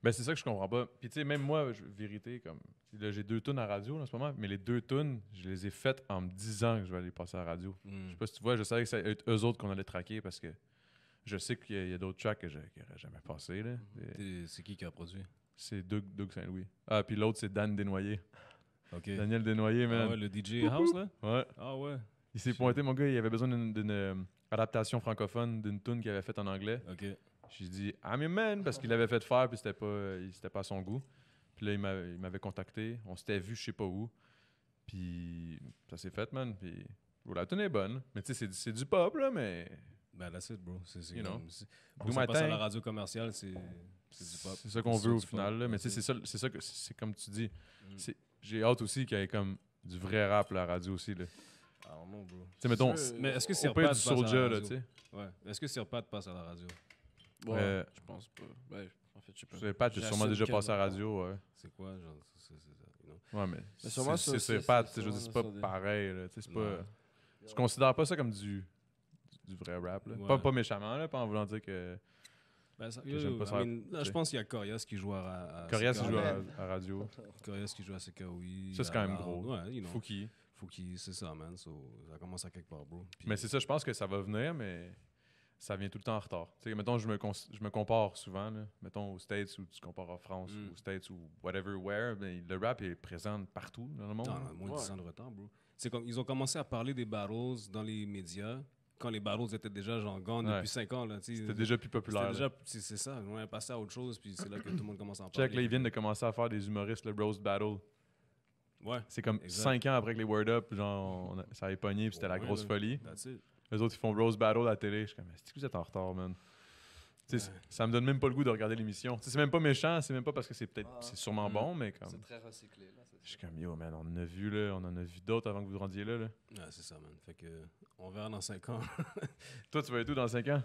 Ben, c'est ça que je comprends pas. Puis, tu sais, même moi, vérité, comme. Là, j'ai 2 tunes à radio là, en ce moment, mais les 2 tunes, je les ai faites en me disant que je vais aller passer à la radio. Je sais pas si tu vois, je savais que c'était eux autres qu'on allait traquer parce que je sais qu'il y a d'autres tracks que j'aurais jamais passé. Là. C'est qui a produit? C'est Doug Saint-Louis. Ah, puis l'autre, c'est Dan Desnoyers. Ok. Daniel Desnoyers, man. Ah ouais, le DJ House, là? Ouais. Ah ouais. Il s'est pointé, mon gars, il avait besoin d'une adaptation francophone d'une tune qu'il avait faite en anglais. Ok. J'ai dit I'm your man parce qu'il l'avait fait faire puis c'était pas à son goût. Puis là il m'avait contacté, on s'était vu je sais pas où. Puis ça s'est fait man, puis bro, la tune est bonne, mais tu sais c'est du pop là mais Ben, that's it, bro. C'est You know. Pour Do ça my passe à thing. la radio commerciale, c'est du pop. c'est ça qu'on veut au du final pop. là, mais tu sais c'est ça que c'est comme tu dis. J'ai hâte aussi qu'il y ait comme du vrai rap à la radio aussi là. Tu I don't know, bro. sais mettons Mais est-ce que on Sirpat peut être passe du à la Soulja là, radio? tu sais. Ouais. Est-ce que Sirpat passe à la radio? Ouais, je pense pas. Ben, en fait, je sais pas. Je sais pas, tu as sûrement J'assume déjà que passé à la non. radio, ouais. C'est quoi, genre, c'est ça, you know? Ouais, mais sûrement ça, c'est c'est- pas, c'est je veux dire, c'est sûrement pas ça, des- pareil, là, tu sais, c'est Non. pas... Je considère pas ça comme du vrai rap, là. Ouais. Pas méchamment, là, pas en voulant dire que Ben, ça, j'aime pas ça, I mean, là, tu je sais. pense qu'il y a Corias qui joue à Corias, il CKOI. joue man. à radio. Corias qui joue à CKOI. Ça, c'est quand même à- gros. Ouais, you know. Fouki. Fouki, c'est ça, man. So, ça commence à quelque part, bro. Puis- Mais c'est ça, je pense que ça va venir, mais ça vient tout le temps en retard. Tu sais, mettons, je me compare souvent, là. Mettons aux States ou tu compares en France, Mm. aux States ou whatever, where, ben, le rap est présent partout dans le monde. Non, là. non, moins de Ouais. 10 ans de retard, bro. C'est comme, ils ont commencé à parler des battles dans les médias quand les battles étaient déjà genre gone Ouais. depuis 5 ans. Là, tu sais. C'était déjà plus populaire. C'était là. déjà, c'est ça, on est passé à autre chose, puis c'est là que tout le monde commence à en Check, parler. là, ils viennent de commencer à faire des humoristes, le Roast Battle. Ouais, C'est comme Exact. 5 ans après que les Word Up, genre, ça avait pogné, puis c'était la Ouais, grosse là. folie. that's it. Les autres, ils font Rose Battle à la télé. Je suis comme, est-ce que vous êtes en retard, man? Tu sais, Ouais. ça me donne même pas le goût de regarder l'émission. Tu sais, c'est même pas méchant, c'est même pas parce que c'est peut-être, Ah. c'est sûrement Mm. bon, mais comme. C'est très recyclé, là. c'est Je suis sûr. comme, yo, man, on en a vu, là, on en a vu d'autres avant que vous rendiez là. Ouais, c'est ça, man. Fait que, on verra dans 5 ans. Toi, tu vas être où dans 5 ans?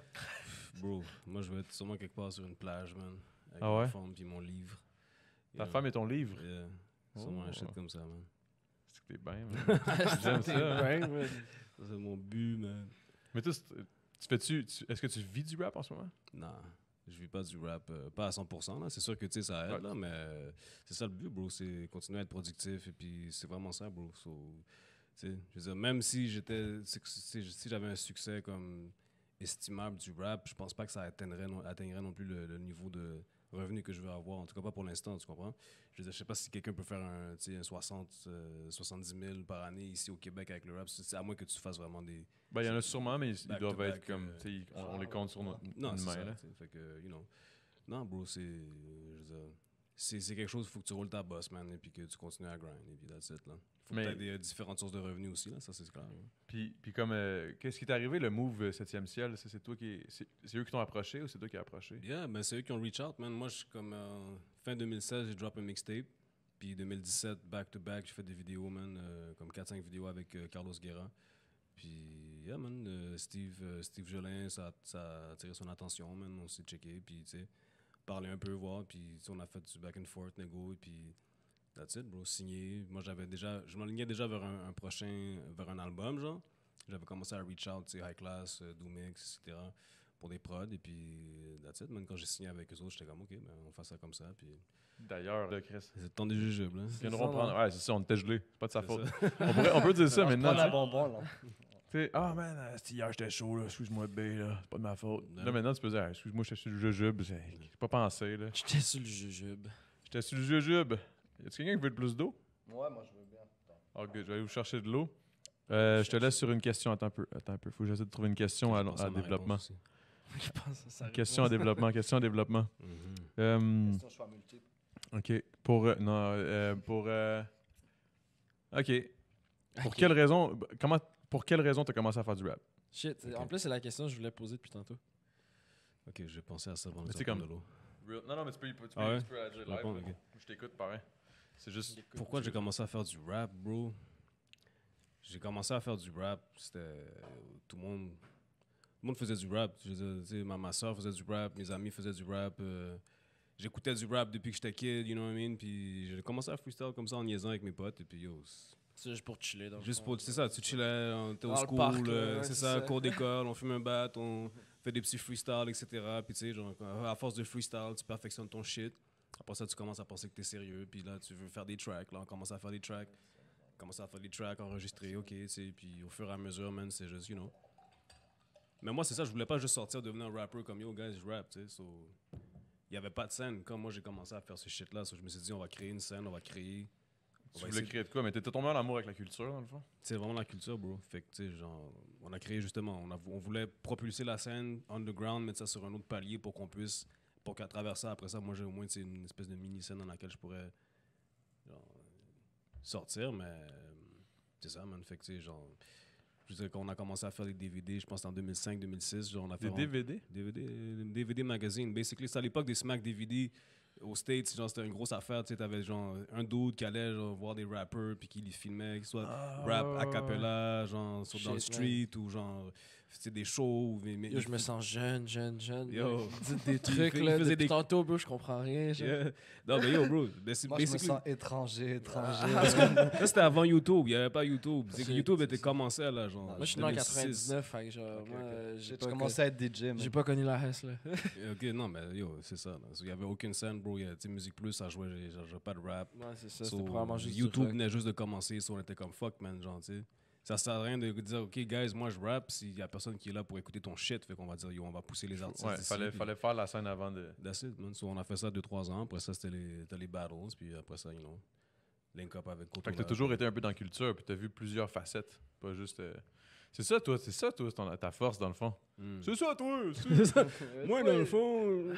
Bro, moi, je vais être sûrement quelque part sur une plage, man. Avec Ah ma ouais? femme puis mon livre. Ta You femme et ton livre? know, yeah. Sûrement un Oh. shit comme ça, man. C'est que t'es bien, man. J'aime ça. hein. Ouais, man. Ça, c'est mon but, man. Mais toi, est-ce que tu vis du rap en ce moment? Non, je vis pas du rap, pas à 100%. Là. C'est sûr que tu sais, ça aide, Ouais. là, mais c'est ça le but, bro. C'est continuer à être productif. Et puis, c'est vraiment ça, bro. So, tu sais, je veux dire, même si si j'avais un succès comme estimable du rap, je pense pas que ça atteindrait non plus le niveau de revenu que je veux avoir. En tout cas, pas pour l'instant, tu comprends? Je veux dire, je sais pas si quelqu'un peut faire un 70 000 par année ici au Québec avec le rap. C'est à moins que tu fasses vraiment des. Ben, il y en a sûrement, mais ils Back doivent to être back, comme, tu sais, on les compte sur Non, une c'est main, ça. là. t'sais. Fait que, you know. Non, bro, je veux dire, c'est quelque chose, il faut que tu roules ta bosse, man, et puis que tu continues à grind, et puis that's it, là. Faut Mais- que tu aies des différentes sources de revenus aussi, là, ça c'est clair. Là. Puis comme, qu'est-ce qui t'est arrivé, le move 7e ciel? Ça, c'est toi qui. C'est eux qui t'ont approché ou c'est toi qui as approché? Yeah, ben c'est eux qui ont reach out, man. Moi, je suis comme fin 2016, j'ai drop un mixtape. Puis 2017, back-to-back, j'ai fait des vidéos, man, comme 4-5 vidéos avec Carlos Guerra. Puis, yeah, man, Steve Jolin, ça a attiré son attention, man. On s'est checké, puis, tu sais, parlé un peu, voir. Puis, tu sais, on a fait du back and forth, négo, et puis, that's it, bro, signé. Moi, je m'alignais déjà vers vers un album, genre. J'avais commencé à reach out, tu sais, High Class, Doomix, etc., pour des prods. Et puis, that's it, man. Quand j'ai signé avec eux autres, j'étais comme, OK, ben, on fait ça comme ça. Puis, D'ailleurs, là, Chris. c'est le temps des jujubes, là. Ils viendront prendre. Ouais, c'est ça, on était gelés. C'est pas de sa C'est faute. ça. On peut dire ça maintenant. Prends la tu bonbon, là. sais. Ah, man, hier j'étais chaud, là. Excuse-moi, B, là. C'est pas de ma faute. Non. Là, maintenant, tu peux dire, ah, excuse-moi, j'étais sur le jujube. J'ai pas pensé, là. J'étais sur le jujube. J'étais sur le jujube. Y a-tu quelqu'un qui veut de plus d'eau? Ouais, moi, je veux bien. Attends. Ah, ok, je vais aller vous chercher de l'eau. Je te laisse sur une question. Attends un peu. Faut que j'essaie de trouver une question Je pense à ma développement. réponse aussi. Je pense que ça Question à développement. Question à développement. Mhm. Euh, Question choix multiple. OK. OK. Pour Ok. quelle raison... Pour quelle raison t'as commencé à faire du rap? Shit. Ok. En plus, c'est la question que je voulais poser depuis tantôt. Ok, j'ai pensé à ça pendant Mais que tu sais, tu comme- de l'eau. Non, non, mais tu peux Ah ouais? agir live, Répondre, là. ok. Je t'écoute, pareil. C'est juste... Pourquoi j'ai commencé à faire du rap, bro? J'ai commencé à faire du rap, c'était... Tout le monde faisait du rap. Je veux dire, tu sais, ma soeur faisait du rap, mes amis faisaient du rap. J'écoutais du rap depuis que j'étais kid, you know what I mean? Puis j'ai commencé à freestyle comme ça en niaisant avec mes potes. Et puis, yo, C'est juste pour chiller. Dans le juste fond. pour... C'est ça, tu chillais, on était au Dans le school, parc, là, ouais, c'est c'est ça, ça. cours d'école, on fume un bat, on fait des petits freestyles, etc. Puis tu sais, genre, à force de freestyle, tu perfectionnes ton shit. Après ça, tu commences à penser que t'es sérieux, puis là, tu veux faire des tracks. Là, on commence à faire des tracks. Enregistrer, ok, tu sais. Puis au fur et à mesure, man, c'est juste, you know. Mais moi, c'est ça, je voulais pas juste sortir, devenir un rapper comme yo, guys, je rap, tu sais. Il y avait pas de scène. Quand moi, j'ai commencé à faire ce shit-là, je me suis dit, on va créer une scène, on va créer. Tu voulais créer de quoi? Mais t'étais tombé en amour avec la culture, dans le fond? C'est vraiment la culture, bro. Fait que, tu sais, genre, on a créé justement, on voulait propulser la scène underground, mettre ça sur un autre palier pour qu'on puisse, pour qu'à travers ça, après ça, moi, j'ai au moins une espèce de mini-scène dans laquelle je pourrais genre, sortir, mais c'est ça, man. Fait que, tu sais, genre, je veux dire, quand on a commencé à faire des DVD, je pense en 2005-2006, genre, on a fait. Des DVD? DVD magazine. Basically, c'est à l'époque des Smack DVD. Aux States, genre, c'était une grosse affaire. Tu sais, t'avais genre un dude qui allait genre, voir des rappers puis qui les filmait, qu'ils soient rap a cappella, genre dans le street ou genre c'était des shows. Yo, je me sens jeune. Yo. Dites des trucs, il là. faisait Depuis tantôt, bro, je comprends rien. Yeah. Non, mais yo, bro. Moi, je me sens étranger. Ça, c'était avant YouTube. Il n'y avait pas YouTube. C'est que C'est- YouTube était commencé, là, genre. Moi, je suis né en 2006. 99, fait que genre, moi, J'ai commencé à être DJ, man. j'ai pas connu la Hess, là. Ok, non, mais yo, c'est ça. Il n'y avait aucune scène, bro. Tu sais, Musique Plus, ça jouait, genre, pas de rap. Ouais, c'est ça, So, c'était probablement juste du YouTube rock. venait juste de commencer, so on était comme fuck, man, genre, tu sais. Ça sert à rien de dire, OK, guys, moi je rappe, s'il y a personne qui est là pour écouter ton shit, fait qu'on va dire, yo, on va pousser les artistes. Ouais, d'ici, fallait puis faire la scène avant de. That's it, man. So, on a fait ça 2-3 ans. Après ça, c'était les battles, puis après ça, you know, link up avec Koto. Fait que t'as toujours été un peu dans la culture, puis t'as vu plusieurs facettes. Pas juste. C'est ça, toi, ta force, dans le fond. C'est ça, toi! C'est ça. Moi, dans le fond,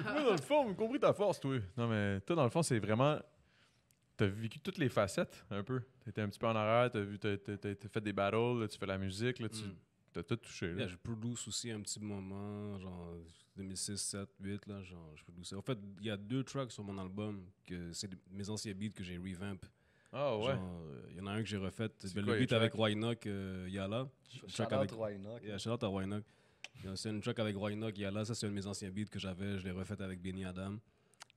j'ai compris ta force, toi. Non, mais toi, dans le fond, c'est vraiment. T'as vécu toutes les facettes, un peu. T'étais un petit peu en arrière, t'as fait des battles, là, tu fais la musique, là, t'as tout touché. Là. Yeah, je produce aussi un petit moment, genre 2006, 7, 8, là, genre, je produce. En fait, il y a 2 tracks sur mon album, que c'est mes anciens beats que j'ai revamp. Ah ouais? Il y en a un que j'ai refait. C'est Le quoi les beat avec tracks? Roy Enoch, Yala. Shout out Roy Enoch. Yeah, shout out à Roy Enoch. C'est une track avec Roy Enoch, Yala. Ça, c'est un de mes anciens beats que j'avais. Je l'ai refait avec Benny Adam.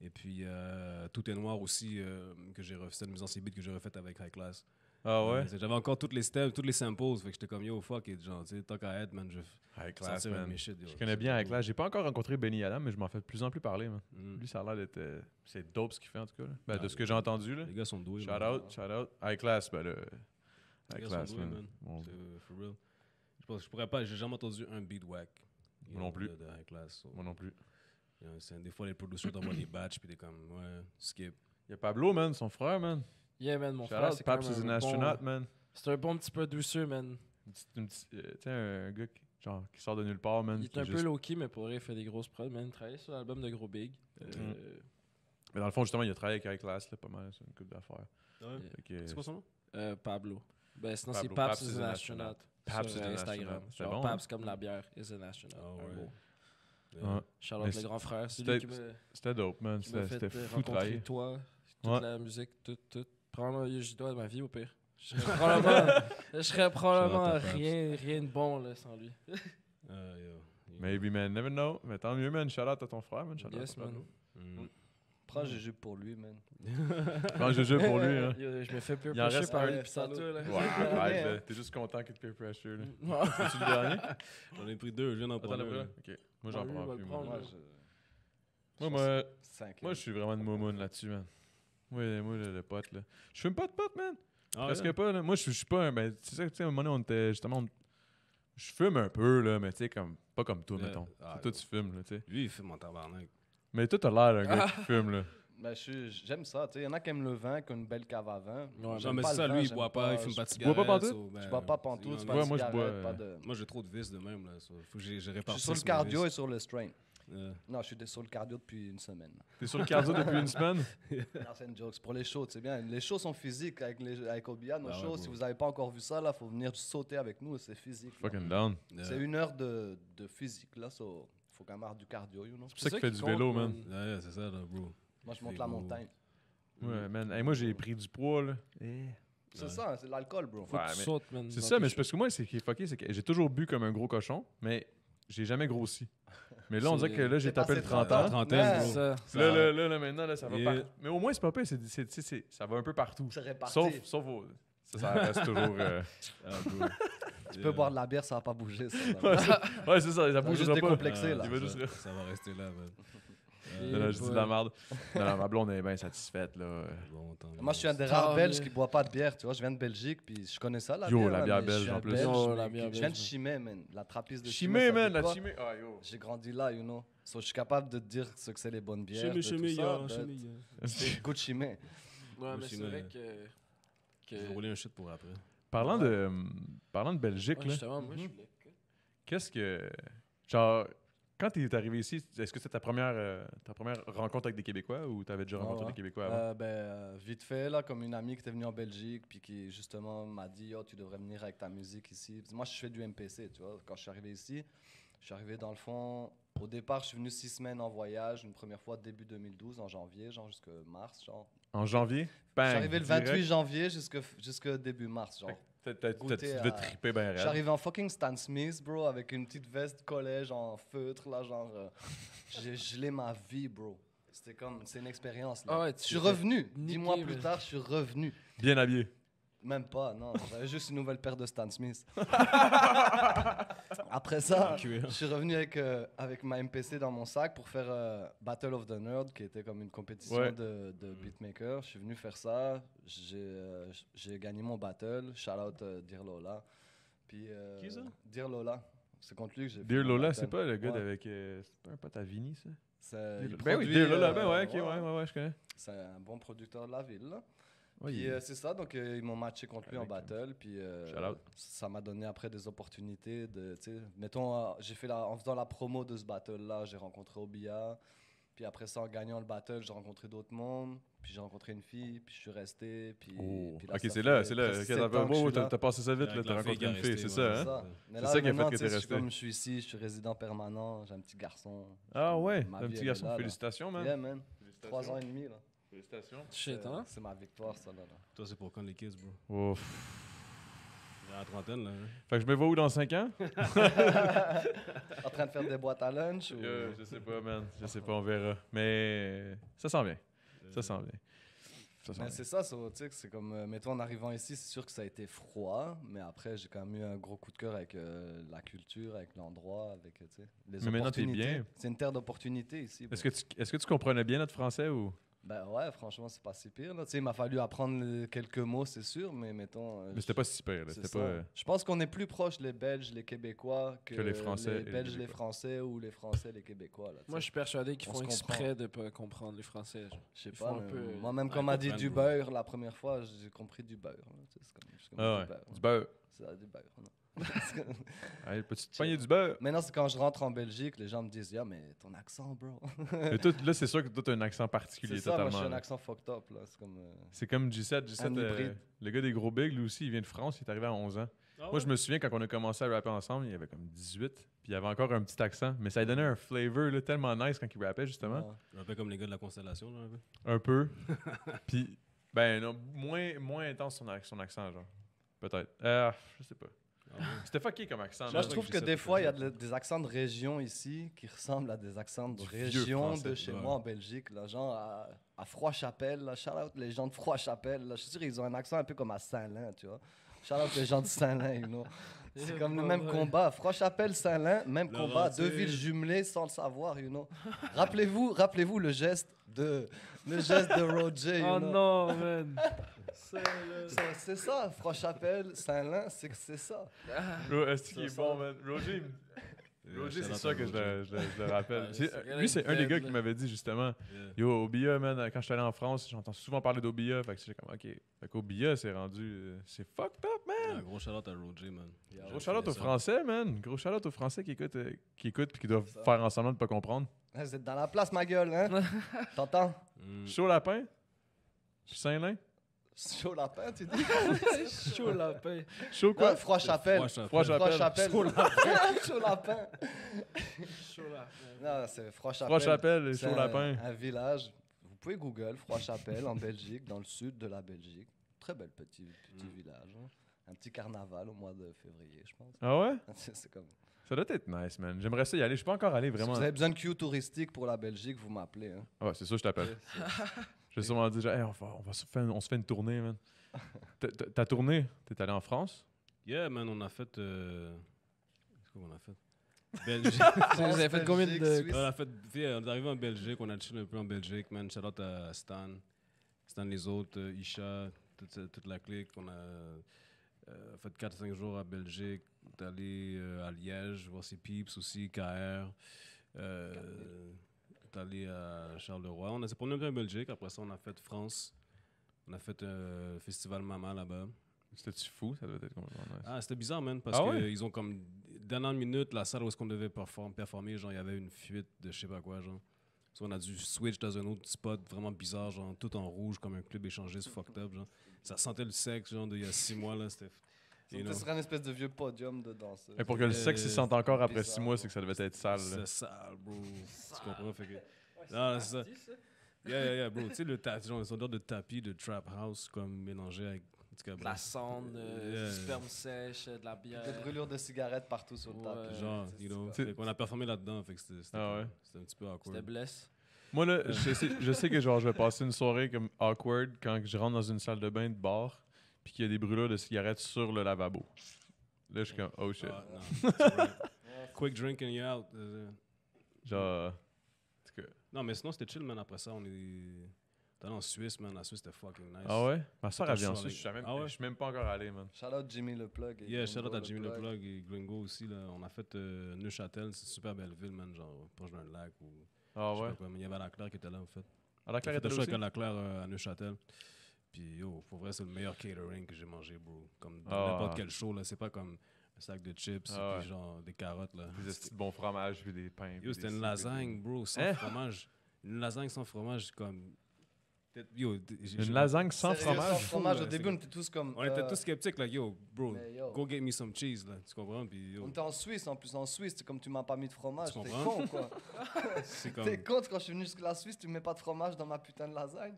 Et puis, Tout est noir aussi, que j'ai refait. C'est un de mes anciens beats que j'ai refait avec High Class. Ah ouais? J'avais encore toutes les steps, toutes les samples. Fait que j'étais comme yo, fuck it. Genre, tu sais, tant qu'à être, man, je High Class, sortir man. mes shit, yo. Je connais bien High Class. J'ai pas encore rencontré Benny Adam, mais je m'en fais de plus en plus parler, man. Mm. Lui, ça a l'air d'être. C'est dope ce qu'il fait, en tout cas. Là. Ben, Ah, de ce que j'ai entendu, là. Les gars sont doués. Shout man. out. High Class, ben là. Les High gars Class, sont doués, man. man. Bon. C'est for real. Je pense que je pourrais pas, j'ai jamais entendu un beat whack. Moi non plus. De High Class. So, Moi non plus. des fois, les producers t'envoient des batchs, puis t'es comme, ouais, skip. Il y a Pablo, man, son frère, man. Yeah, man, mon Shout frère, out, c'est quand Paps même is an un bon... astronaut, man. C'est un bon petit producer, man. Tu sais, un gars qui sort de nulle part, man. Il est qui un juste- peu low-key, mais pour vrai, il fait des grosses prods, man. Il travaille sur l'album de Gros Big. Mais dans le fond, justement, il a travaillé avec High Class, là, pas mal, c'est une couple d'affaires. Fait que- C'est quoi son nom? Pablo. Ben, sinon, Pablo, c'est Paps Paps is is an an astronaut. Paps Sur is an Instagram. astronaut. C'est Genre, bon, Paps comme la bière is an astronaut. Ah Un ouais. mot. Ouais. Charlotte, Mais le c'est- grand frère. C'est c'était- lui C'était dope, man. qui m'a fait C'était fou de rencontrer travailler. toi, toute Ouais. la musique, tout. Probablement, j'y dois de ma vie, au pire. Je serais probablement Shout out à Paps. rien de bon là, sans lui. Maybe, man. Never know. Mais tant mieux, man. Shout out à ton frère, man. Shout out Yes, à Pablo. man. Prends un jujube pour lui, man. Prends le jeu pour lui, hein. Yo, je me fais peer Il en pressure reste par un. lui, pis ça tout, là. Ouais, arrête, là. T'es juste content qu'il te peer pressure, là. C'est-tu le dernier? J'en ai pris 2, je viens d'en Attends, prendre là, un. là. Ok. Moi, j'en Ouais, lui, prends il va plus, le moi. prendre. Moi, Cinquième. moi, je suis vraiment une momoune là-dessus, man. Moi, le pote, là. Je fume pas de pote, man. Ah, Presque ouais? pas, là. Moi, je suis pas un. Ben, tu sais, à un moment donné, on était justement. Je fume un peu, là, mais tu sais, comme. Pas comme toi, Yeah. mettons. Ah, Toi, ouais. tu fumes, là, tu sais. Lui, il fait mon tabarnak. Mais toi, t'as l'air d'un gars qui fume, là. Ben, j'aime ça. Il y en a qui aiment le vin, qui ont une belle cave à vin. Ouais, Genre, mais c'est ça, lui, il boit pas, il fume pas de bois cigarette. pas pantoute? so, ben, Je bois pas pantoute, c'est pas Ouais, de moi, je cigarette, bois, pas de... Moi, j'ai trop de vis de même, là. So, faut que j'ai Je réparti suis sur le mes cardio et vices. sur le strain. Euh, Non, je suis sur le cardio depuis une semaine. T'es sur le cardio depuis une semaine? Non, c'est une joke. C'est pour les shows, c'est bien. Les shows sont physiques avec Obia. Nos Ah ouais, shows, bro. si vous n'avez pas encore vu ça, là, faut venir sauter avec nous. C'est physique. là. Fucking down. C'est 1 heure de physique, là. So, faut quand même avoir du cardio, you know. C'est pour ça qu'il fait du vélo, man. Ouais, c'est ça, là, bro. Moi, je monte la montagne. Ouais, man. Hey, moi, j'ai pris du poids, là. C'est ça, hein, c'est l'alcool, bro. Faut Ouais, que tu mais sautes, man. C'est dans ça, tes mais c'est parce que moi, ce qui est fucké, c'est que j'ai toujours bu comme un gros cochon, mais j'ai jamais grossi. Mais là, on dirait que là, j'ai C'est tapé le passé 30 La ans. trentaine, Ouais. bro. Ça. Là, maintenant, là, ça va Yeah. partout. Mais au moins, c'est pas pire, ça va un peu partout. C'est réparti. Sauf ça reste toujours... Ah, bro. Tu peux boire de la bière, ça va pas bouger. Ça, Ouais, c'est ça, ça juste bougera pas. décomplexé, là. Il va juste... Ça va rester là, man. Non, je dis de la merde. Non, ma blonde est bien satisfaite, là. Bon, tant mieux. Moi, je suis un des Tant rares Belges mieux. qui boit pas de bière, tu vois. Je viens de Belgique, puis je connais ça, la Yo, bière. la là, bière mais je belge, suis en un plus. Belge, Yo, la mais bière Je viens de belge. Chimay, man. La trappiste de Chimay, ça man, dit la quoi? chimay. Ah, yo. J'ai grandi là, you know. So, je suis capable de te dire ce que c'est les bonnes bières. Chimay, de chimay, tout ya, ça, chimay, but ya. c'est good Chimay. Ouais, mais Aussi, c'est mais- vrai Je vais rouler un shit pour après. Parlant de Belgique, Ouais, là, justement, moi, je Mhm. voulais que- qu'est-ce que. Genre, quand t'es arrivé ici, est-ce que c'était ta première rencontre avec des Québécois ou t'avais déjà rencontré Ouais, des Québécois avant? Vite fait, là, comme une amie qui était venue en Belgique, puis qui justement m'a dit, yo, tu devrais venir avec ta musique ici. Parce que moi, je fais du MPC, tu vois. Quand je suis arrivé ici, je suis arrivé dans le fond. Au départ, je suis venu 6 semaines en voyage, une première fois début 2012, en janvier, genre jusqu'à mars, genre. En janvier? Je Bang, suis arrivé le direct. 28 janvier jusque début mars, genre. Tu goûter devais à- triper ben Je suis raide. arrivé en fucking Stan Smith, bro, avec une petite veste collège en feutre, là, genre. J'ai gelé ma vie, bro. C'est une expérience, là. Ah ouais, Je tu suis t'es fait revenu. 10 mois niquer, plus mais- tard, je suis revenu. Bien habillé. Même pas, non. J'avais juste une nouvelle paire de Stan Smith. Après ça, Cuir. je suis revenu avec ma MPC dans mon sac pour faire Battle of the Nerd, qui était comme une compétition Ouais. de beatmaker. Je suis venu faire ça. J'ai gagné mon battle. Shout out Dear Lola. Puis, Qui ça? Dear Lola. C'est contre lui que j'ai fait. Dear mon Lola, battle. c'est pas le gars Ouais. avec. C'est pas un pote à Vinny, ça? Il Ben oui, produit, Dear Lola, ben ouais, ok, ouais. ouais, je connais. C'est un bon producteur de la ville, là. Ouais, Puis il- c'est ça, donc ils m'ont matché contre lui en Avec, battle. Puis shout out. ça m'a donné après des opportunités de, tu sais, mettons, en faisant la promo de ce battle-là, j'ai rencontré Obia. Puis après ça, en gagnant le battle, j'ai rencontré d'autres mondes. Puis j'ai rencontré une fille, puis je suis resté. Puis, Oh. puis là, Ok, ça c'est là. fait Ok, presque 7 t'as ans que je suis là. t'as passé ça vite, là, Avec t'as la fille rencontré qui a une fille, resté, c'est ouais. ça, C'est hein? ça. Mais C'est là, ça qui a fait maintenant, que tu sais, t'es je suis resté. comme je suis ici, je suis résident permanent, j'ai un petit garçon. Ah ouais, Ma un vie, petit elle est garçon, là, là. félicitations, man. Yeah, man. Félicitations. 3 ans et demi, là. Félicitations. Shit, hein? C'est ma victoire, ça, là. Toi, c'est pour quand les kids, bro? Ouf. J'ai la trentaine, là. hein. Fait que je me vois où dans 5 ans? En train de faire des boîtes à lunch ou... Je sais pas, man. Je sais pas, on verra. Mais ça sent bien. Ça sent bien. Ça sent Mais bien. c'est ça, tu sais, que c'est comme, mettons, en arrivant ici, c'est sûr que ça a été froid, mais après, j'ai quand même eu un gros coup de cœur avec la culture, avec l'endroit, avec, tu sais, les Mais maintenant, t'es opportunités. bien. C'est une terre d'opportunités ici. bro. Est-ce que tu comprenais bien notre français ou. Ben ouais, franchement, c'est pas si pire, là. Tu sais, il m'a fallu apprendre quelques mots, c'est sûr, mais mettons... Mais c'était pas si pire, là. c'est C'était ça. pas. Je pense qu'on est plus proche, les Belges, les Québécois, que les Français et les les Belges, les Québécois. Français ou les Français, les Québécois, là. tu Moi, je sais. suis persuadé qu'ils On font se exprès de pas comprendre les Français. genre. Je sais ils pas, font un mais peu- moi-même, quand Ouais, on m'a dit comprendre, du bro. beurre la première fois, j'ai compris du beurre. Là. Tu sais, c'est comme Ah ouais. du beurre. Du beurre. C'est du beurre. non. Allez, petite poignée du beurre. Maintenant, c'est quand je rentre en Belgique, les gens me disent, yeah, mais ton accent, bro. Mais toi, là, c'est sûr que toi, t'as un accent particulier, C'est ça, moi, je totalement. suis un là. accent fucked up. Là. C'est comme. C'est comme G7. G7 Un hybride. le gars des gros bigs, lui aussi, il vient de France, il est arrivé à 11 ans. Ah Moi, je me souviens quand on a commencé à rapper ensemble, il y avait comme 18, puis il y avait encore un petit accent, mais ça lui donnait un flavor là, tellement nice quand il rappait, justement. Ouais. Un peu comme les gars de la constellation, là, un peu. Un peu. Puis, ben non, moins intense son accent, genre. Peut-être. Je sais pas. Ah ouais. C'était fucké comme accent. Moi, là. je trouve que des fois, il y a des accents de région ici qui ressemblent à des accents de Du vieux région français, de chez ouais. moi en Belgique. Là, genre à Froid-Chapelle. Là, shout out les gens de Froid-Chapelle. Là, je suis sûr qu'ils ont un accent un peu comme à Saint-Lin, tu vois. Shout out les gens de Saint-Lin, you know. C'est comme le même combat. Froid-Chapelle, Saint-Lin, même Le combat. raté. Deux villes jumelées sans le savoir, you know. Rappelez-vous le geste de Roger, you Oh know. non, man. C'est ça, Froid-Chapelle, Saint-Lin, c'est ça. Est-ce qu'il est bon, man? Roger, Roger, c'est sûr que je le rappelle. Ouais, C'est- c'est lui, c'est un des dead, gars là. qui m'avait dit justement Yeah. Yo, Obia, man, quand je suis allé en France, j'entends souvent parler d'Obia. Fait que j'étais comme, ok. Fait qu'Obia, c'est rendu. C'est fucked up, man. Un gros shout-out à Roger, man. Gros shout-out aux Français, man. Gros shout-out aux Français qui écoutent puis qui doivent Ça. faire en semblant de pas comprendre. Vous êtes dans la place, ma gueule, hein? T'entends? Mm. Chaud lapin? Saint-Lin? Chaud lapin, tu dis? Chaud lapin. Chaud quoi? Ouais, Froid-Chapelle. Froid-Chapelle. Froid-Chapelle. Froid-Chapelle. Chaud lapin. Chaud lapin. Chaud lapin. Non, c'est Froid-Chapelle. Froid-Chapelle et C'est chaud lapin. un village. Vous pouvez Google Froid-Chapelle en Belgique, dans le sud de la Belgique. Très bel petit village. hein. Un petit carnaval au mois de février, je pense. Ah ouais? C'est comme... Ça doit être nice, man. J'aimerais ça y aller. Je suis pas encore allé Si vraiment. vous avez besoin de queue touristique pour la Belgique, vous m'appelez. Hein. Ah ouais, c'est sûr, je t'appelle. Je vais sûrement dire, hey, on se fait une tournée, man. Ta tournée, t'es allé en France? Yeah, man, on a fait. Qu'est-ce qu'on a fait? Belgique. Vous avez fait combien Belgique, de. Suisse. On a fait, on est arrivé en Belgique, on a chill un peu en Belgique, man. Shout out à Stan les autres, Isha, toute la clique. On a fait 4-5 jours à Belgique. On est allé à Liège, voir ses peeps aussi, KR. On est allé à Charleroi. On s'est promené un peu en Belgique. Après ça, on a fait France. On a fait un festival Mama là-bas. C'était-tu fou? Ça doit être complètement nice. Ah, c'était bizarre, man, parce Ah que ouais? ils ont comme dernière minute, la salle où est-ce qu'on devait performer, genre il y avait une fuite de je sais pas quoi, genre. So, on a dû switch dans un autre spot vraiment bizarre, genre tout en rouge comme un club échangiste fucked up, genre. Ça sentait le sexe, genre d'il y a 6 mois là, c'était. you know. Ce serait une espèce de vieux podium dedans. Ça. Et pour que le sexe s'y sente encore après bizarre, 6 mois, c'est que ça devait être sale. là. C'est sale, bro. Tu comprends? Fait que. Non, c'est ça. Yeah, bro. Tu sais, le genre, les odeurs de tapis, de trap house, comme mélangé avec. En tout cas, De la sonde, Yeah. du sperme sèche, de la bière. Des brûlures de cigarettes partout sur le Ouais. tapis. genre, C'est you know. super. Fait qu'on a performé là-dedans, fait que c'était Ah ouais? c'était un petit peu awkward. C'était blesse. Moi, là, je sais que genre, je vais passer une soirée comme awkward quand je rentre dans une salle de bain de bar puis qu'il y a des brûlures de cigarettes sur le lavabo. Là, je suis comme, oh shit. Ah, non, c'est right. Quick drink and you're out. Genre, en tout cas. Non, mais sinon, c'était chill, man. Après ça, on est. T'es allé en Suisse, man. La Suisse, c'était fucking nice. Ah ouais? Ma soeur, elle Attends, vient en je suis Suisse. avec- Je suis même pas encore allé, man. Shout out Jimmy le Plug. et Yeah, shout out Gringo à Jimmy Le Plug et Gringo aussi. Là. On a fait Neuchâtel, c'est une super belle ville, man. Genre, proche d'un lac ou. Ah je sais ouais? pas quoi, mais il y avait la Claire qui était là, en fait. À la J'ai Claire fait était le là show aussi? avec la Claire à Neuchâtel. Puis, yo, pour vrai, c'est le meilleur catering que j'ai mangé, bro. Comme dans Ah. n'importe quel show, là. C'est pas comme un sac de chips Ah et ouais. puis genre des carottes, là. Des petits bons fromages puis des pains. puis Yo, c'était des une ci, lasagne, bro, sans Hein? fromage. Une lasagne sans fromage, comme. Yo, Une lasagne sans Sérieux, fromage? Sans fromage. Au là, début, c'est on était tous comme. On était tous sceptiques, là, yo, bro, mais yo. go get me some cheese, là. Tu comprends? Puis, yo, On était en Suisse en plus. En Suisse, c'est comme tu m'as pas mis de fromage. Tu T'es comprends? con, quoi. c'est comme. T'es con quand je suis venu jusqu'à la Suisse, tu mets pas de fromage dans ma putain de lasagne.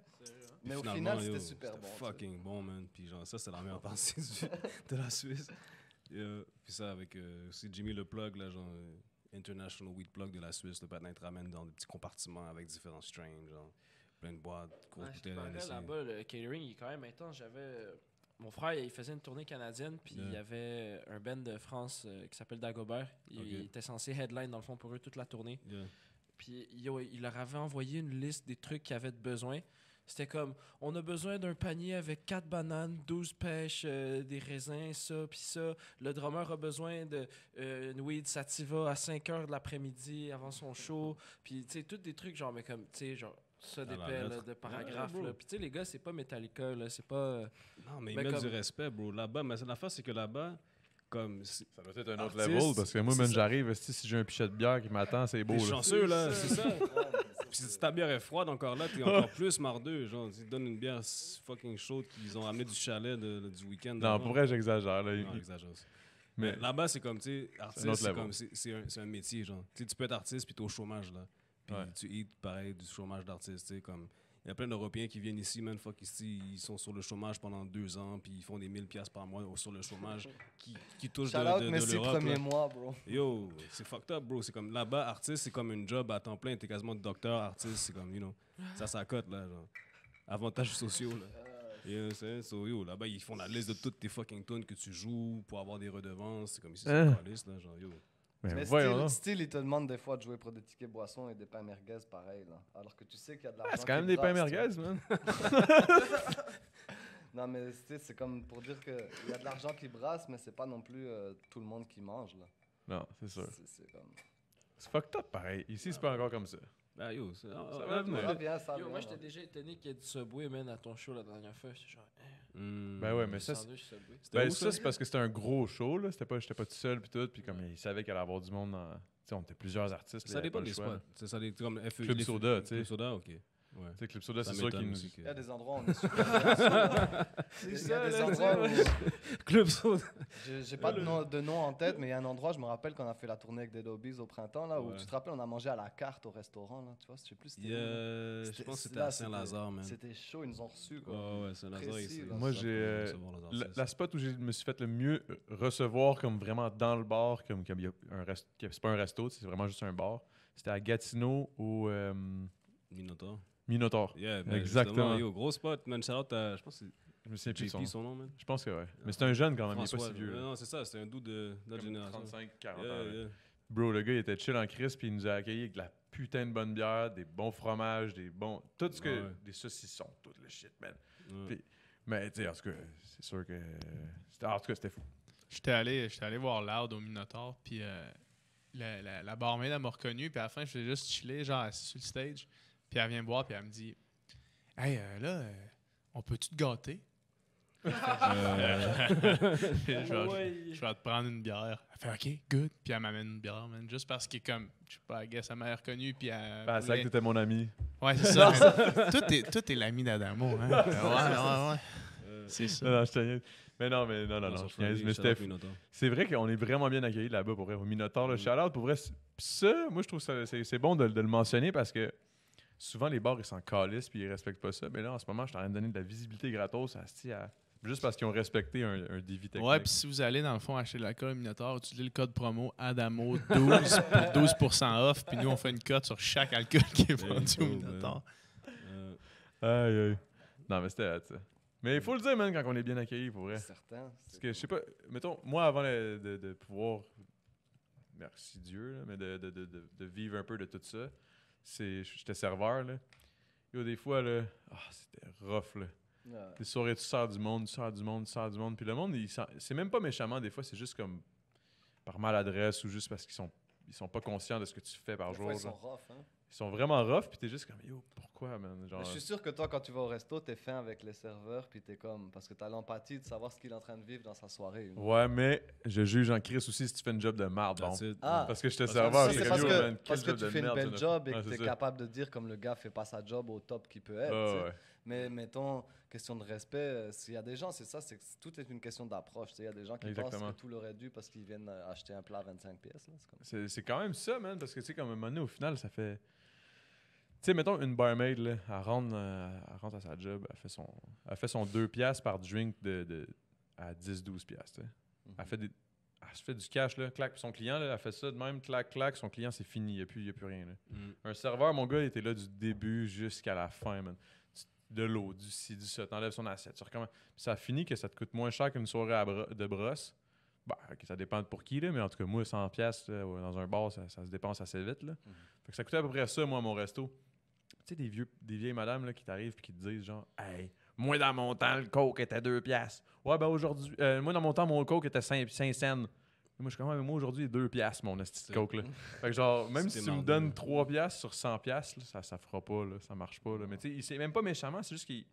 Mais au Finalement, final, yo, c'était super bon. Fucking bon, man. Puis genre, ça, c'est la meilleure partie de la Suisse. Puis ça, avec aussi Jimmy le Plug, là, genre, International Weed Plug de la Suisse, le patin te ramène dans des petits compartiments avec différents strains, genre, plein de boîtes, grosses Ouais, je te bouteilles parlais, d'NSC. là-bas, le catering, il est quand même intense. Mon frère, il faisait une tournée canadienne, puis il y Yeah. avait un band de France qui s'appelle Dagobert. Il Ok. était censé headline, dans le fond, pour eux toute la tournée. Yeah. Puis il leur avait envoyé une liste des trucs qu'ils avaient de besoin. C'était comme, on a besoin d'un panier avec 4 bananes, 12 pêches, des raisins, ça, puis ça. Le drummer a besoin de une weed sativa à 5 h de l'après-midi avant son show. Puis, tu sais, tous des trucs, genre, mais comme, tu sais, genre, ça À la d'épais, là, lettre. de paragraphes, Ouais, bro. là. Puis, tu sais, les gars, c'est pas Metallica, là, c'est pas... Non, mais ils Mais mettent comme- du respect, bro. Là-bas, mais l'affaire, c'est que là-bas, comme. Ça doit être un autre Artiste, level parce que moi, c'est même ça. j'arrive, si j'ai un pichet de bière qui m'attend, c'est beau. T'es Là. chanceux, là, c'est ça. Puis si ta bière est froide encore là, t'es encore plus mardeux. Genre, ils te donnent une bière fucking chaude qu'ils ont amené du chalet du week-end. Non, d'avant. pour vrai, j'exagère. Là. Non, j'exagère aussi. Mais Mais là-bas, c'est comme, tu sais, un artiste, autre c'est level. comme, c'est un métier, genre. Tu sais, tu peux être artiste puis t'es au chômage, là. Puis Ouais. tu eats, pareil, du chômage d'artiste, tu sais, comme... Il y a plein d'Européens qui viennent ici, man, fuck, ici, ils sont sur le chômage pendant 2 ans, puis ils font des 1000$ par mois sur le chômage qui touchent Shout de out mes 6 l'Europe, premiers là. mois, bro. Yo, c'est fucked up, bro. C'est comme, là-bas, artiste, c'est comme une job à temps plein. T'es quasiment docteur, artiste, c'est comme, you know, ça cote, là, genre. Avantages sociaux, là. Yeah, so, yo, là-bas, ils font la liste de toutes tes fucking tunes que tu joues pour avoir des redevances. C'est comme ici, c'est Hein? une liste, là, genre, yo. mais Mais voyons donc. style, ils te demandent des fois de jouer pour des tickets boissons et des pains merguez, pareil, là. Alors que tu sais qu'il y a de l'argent. Ah, c'est quand même qui des pains brasse, tu vois. merguez, man. Non, mais tu sais, c'est comme pour dire qu'il y a de l'argent qui brasse, mais c'est pas non plus tout le monde qui mange, là. Non, c'est sûr. C'est comme. C'est fucked up, pareil. Ici, c'est pas encore comme ça. Ah, yo, Ça va venir. Ça vient, ça Yo, vient. moi, j'étais là. déjà étonné qu'il y ait du Subway, man, à ton show la dernière fois. J'étais genre, Ben ouais, mais ça, sandwich Subway. C'était Ben, où, ça, c'est parce que c'était un gros show, là. J'étais pas tout seul, puis tout. Puis comme il savait qu'il allait avoir du monde dans. Tu sais, on était plusieurs artistes. Ça là, il y avait dépend pas le des choix, spots. là. C'est ça, comme FE. Club Soda, tu sais. Club Soda, ok. Ouais. Tu sais, Club Soda, Ça c'est sûr m'étonne qu'il nous. aussi que- Il y a des endroits où on est super bien sûr, là. Il y a des endroits où. Club Soda. J'ai pas de nom en tête, mais il y a un endroit, je me rappelle quand on a fait la tournée avec Dead Obies au printemps, là, où Ouais. tu te rappelles, on a mangé à la carte au restaurant, là, tu vois, je sais plus c'était où, là. Je pense que c'était là, à Saint-Lazare, man. C'était chaud, ils nous ont reçus, quoi. Ouais, Saint-Lazare, Précis, ici. là. Moi, j'ai. La spot où je me suis fait le mieux recevoir, comme vraiment dans le bar, comme il y a c'est pas un resto, c'est vraiment juste un bar. C'était à Gatineau au Minotaur. Minotaur. Yeah, ben, Exactement. justement, yo, gros spot, man. Shout-out à, je pense que Je me souviens plus c'est de son JP nom. son nom, man. Je pense que ouais. Mais c'est un jeune quand même, il est pas François, si vieux. là. Non, c'est ça, c'est un doux de notre Comme génération. 35, 40 Yeah, ans. là. yeah. Bro, le gars, il était chill en crise, puis il nous a accueillis avec de la putain de bonne bière, des bons fromages, des bons... Tout ce que... Ouais. Des saucissons, tout le shit, man. Ouais. Puis- mais, tu sais, en tout cas, c'est sûr que... en tout cas, c'était fou. J'étais allé voir Loud au Minotaur, puis la barmaid, elle m'a reconnu, puis à la fin, je faisais juste chiller, genre assis sur le stage, puis elle vient me voir, puis elle me dit « Hey, là, on peut-tu te gâter? » Je vais te prendre une bière. Elle fait OK, good. Puis elle m'amène une bière, man. Juste parce que, comme, je sais pas, I guess, elle m'a reconnu. Puis elle. Ben, c'est vrai que t'étais mon ami. Ouais, c'est ça. man. Tout est l'ami d'Adamo. Hein? Ouais. C'est ça. Non, je te niaise. Mais non, je niaise. Mais c'était fou. C'est vrai qu'on est vraiment bien accueillis là-bas, pour vrai, au Minotaur, le shout-out. Pour vrai, ça, moi, je trouve ça, c'est bon de le mentionner parce que souvent, les bars, ils s'en calissent puis ils respectent pas ça. Mais là, en ce moment, je suis en train de donner de la visibilité gratos juste parce qu'ils ont respecté un défi technique. Ouais, puis si vous allez, dans le fond, acheter de l'alcool au Minotaur, utilisez le code promo ADAMO12 pour 12% off. Puis nous, on fait une cote sur chaque alcool qui est vendu au Minotaur. Aïe. Non, mais c'était ça. Mais il faut le dire, man, quand on est bien accueillis, pour vrai. Certain. Parce que, je sais pas, mettons, moi, avant de pouvoir, merci Dieu, là, mais de vivre un peu de tout ça, j'étais serveur, là. Et des fois, là, c'était rough, là. Ouais. Des soirées, tu sors du monde. Puis le monde, c'est même pas méchamment, des fois, c'est juste comme par maladresse ou juste parce qu'ils sont pas conscients de ce que tu fais par Des jour. fois, ils genre. sont rough, hein. Ils sont vraiment rough, puis t'es juste comme, yo, pourquoi, man? Genre, Mais je suis sûr que toi, quand tu vas au resto, t'es fin avec les serveurs, puis t'es comme... Parce que t'as l'empathie de savoir ce qu'il est en train de vivre dans sa soirée. ouais, mais je juge en crise aussi si tu fais une job de merde, bon. Ah. Parce que j'étais Ça, serveur, c'est j'étais parce comme, yo, que, man, quel parce que job tu de fais une merde, belle ça, job et ouais, que c'est t'es ça. capable de dire comme le gars fait pas sa job au top qu'il peut être. Ouais, tu sais. ouais. Mais mettons, question de respect, s'il y a des gens, c'est ça, c'est que tout est une question d'approche. Il y a des gens qui Exactement. pensent que tout leur est dû parce qu'ils viennent acheter un plat à 25 pièces. Là. C'est comme... C'est quand même ça, man, parce que, tu sais, comme à un moment donné, au final, ça fait... Tu sais, mettons, une barmaid, là, elle rentre à sa job, elle fait son 2 piastres par drink à 10-12 piastres, tu sais. Elle se fait du cash, là, clac, puis son client, là, elle fait ça de même, clac, son client, c'est fini, il n'y a plus rien, là. Un serveur, mon gars, il était là du début jusqu'à la fin, man. De l'eau, du ci, du ça, t'enlèves son assiette, tu recommences. Puis ça finit que ça te coûte moins cher qu'une soirée de brosse. Bah, ok, ça dépend de pour qui, là, mais en tout cas, moi, 100 piastres dans un bar, ça se dépense assez vite, là. Fait que ça coûtait à peu près ça, moi, à mon resto. Tu sais, des vieilles madames là, qui t'arrivent et qui te disent genre « Hey, moi, dans mon temps, le coke était 2 piastres. Ouais, ben aujourd'hui, moi, dans mon temps, mon coke était 5 cents. Moi, je suis comme, ouais, mais moi, aujourd'hui, il est 2 piastres, mon esti de coke, là. Fait que genre, même si tu me donnes 3 piastres sur 100 piastres, là, ça fera pas, là, ça marche pas, là. Mais tu sais, c'est même pas méchamment, c'est juste qu'il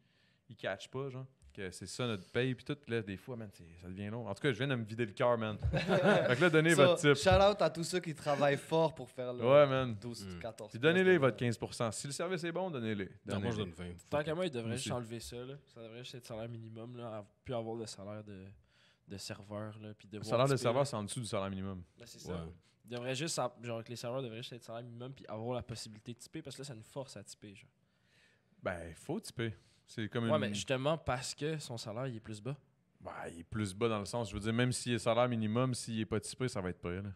catch pas, genre. Que c'est ça notre paye, puis tout, là, des fois, man, ça devient long. En tout cas, je viens de me vider le cœur, man. Fait que là, donnez votre type. Shout out à tous ceux qui travaillent fort pour faire le Ouais, man. 12-14. Puis donnez-les votre 15%. Si le service est bon, donnez-les. Non, moi, je Donnez-les. donne 20. Tant qu'à moi, ils devraient Aussi. juste enlever ça. Là. Ça devrait juste être salaire minimum. Là, puis avoir le salaire de serveur. Là, puis Le devoir salaire de tiper, serveur, là. c'est en dessous du salaire minimum. Ben, c'est ça. Ouais. Ils devraient juste, genre, que les serveurs devraient juste être salaire minimum puis avoir la possibilité de tiper parce que là, ça nous force à tiper. Genre. Ben, faut typer. C'est comme Ouais, une... mais justement parce que son salaire il est plus bas. Ben, il est plus bas dans le sens, je veux dire, même s'il est salaire minimum, s'il est pas typé, ça va être prêt, là.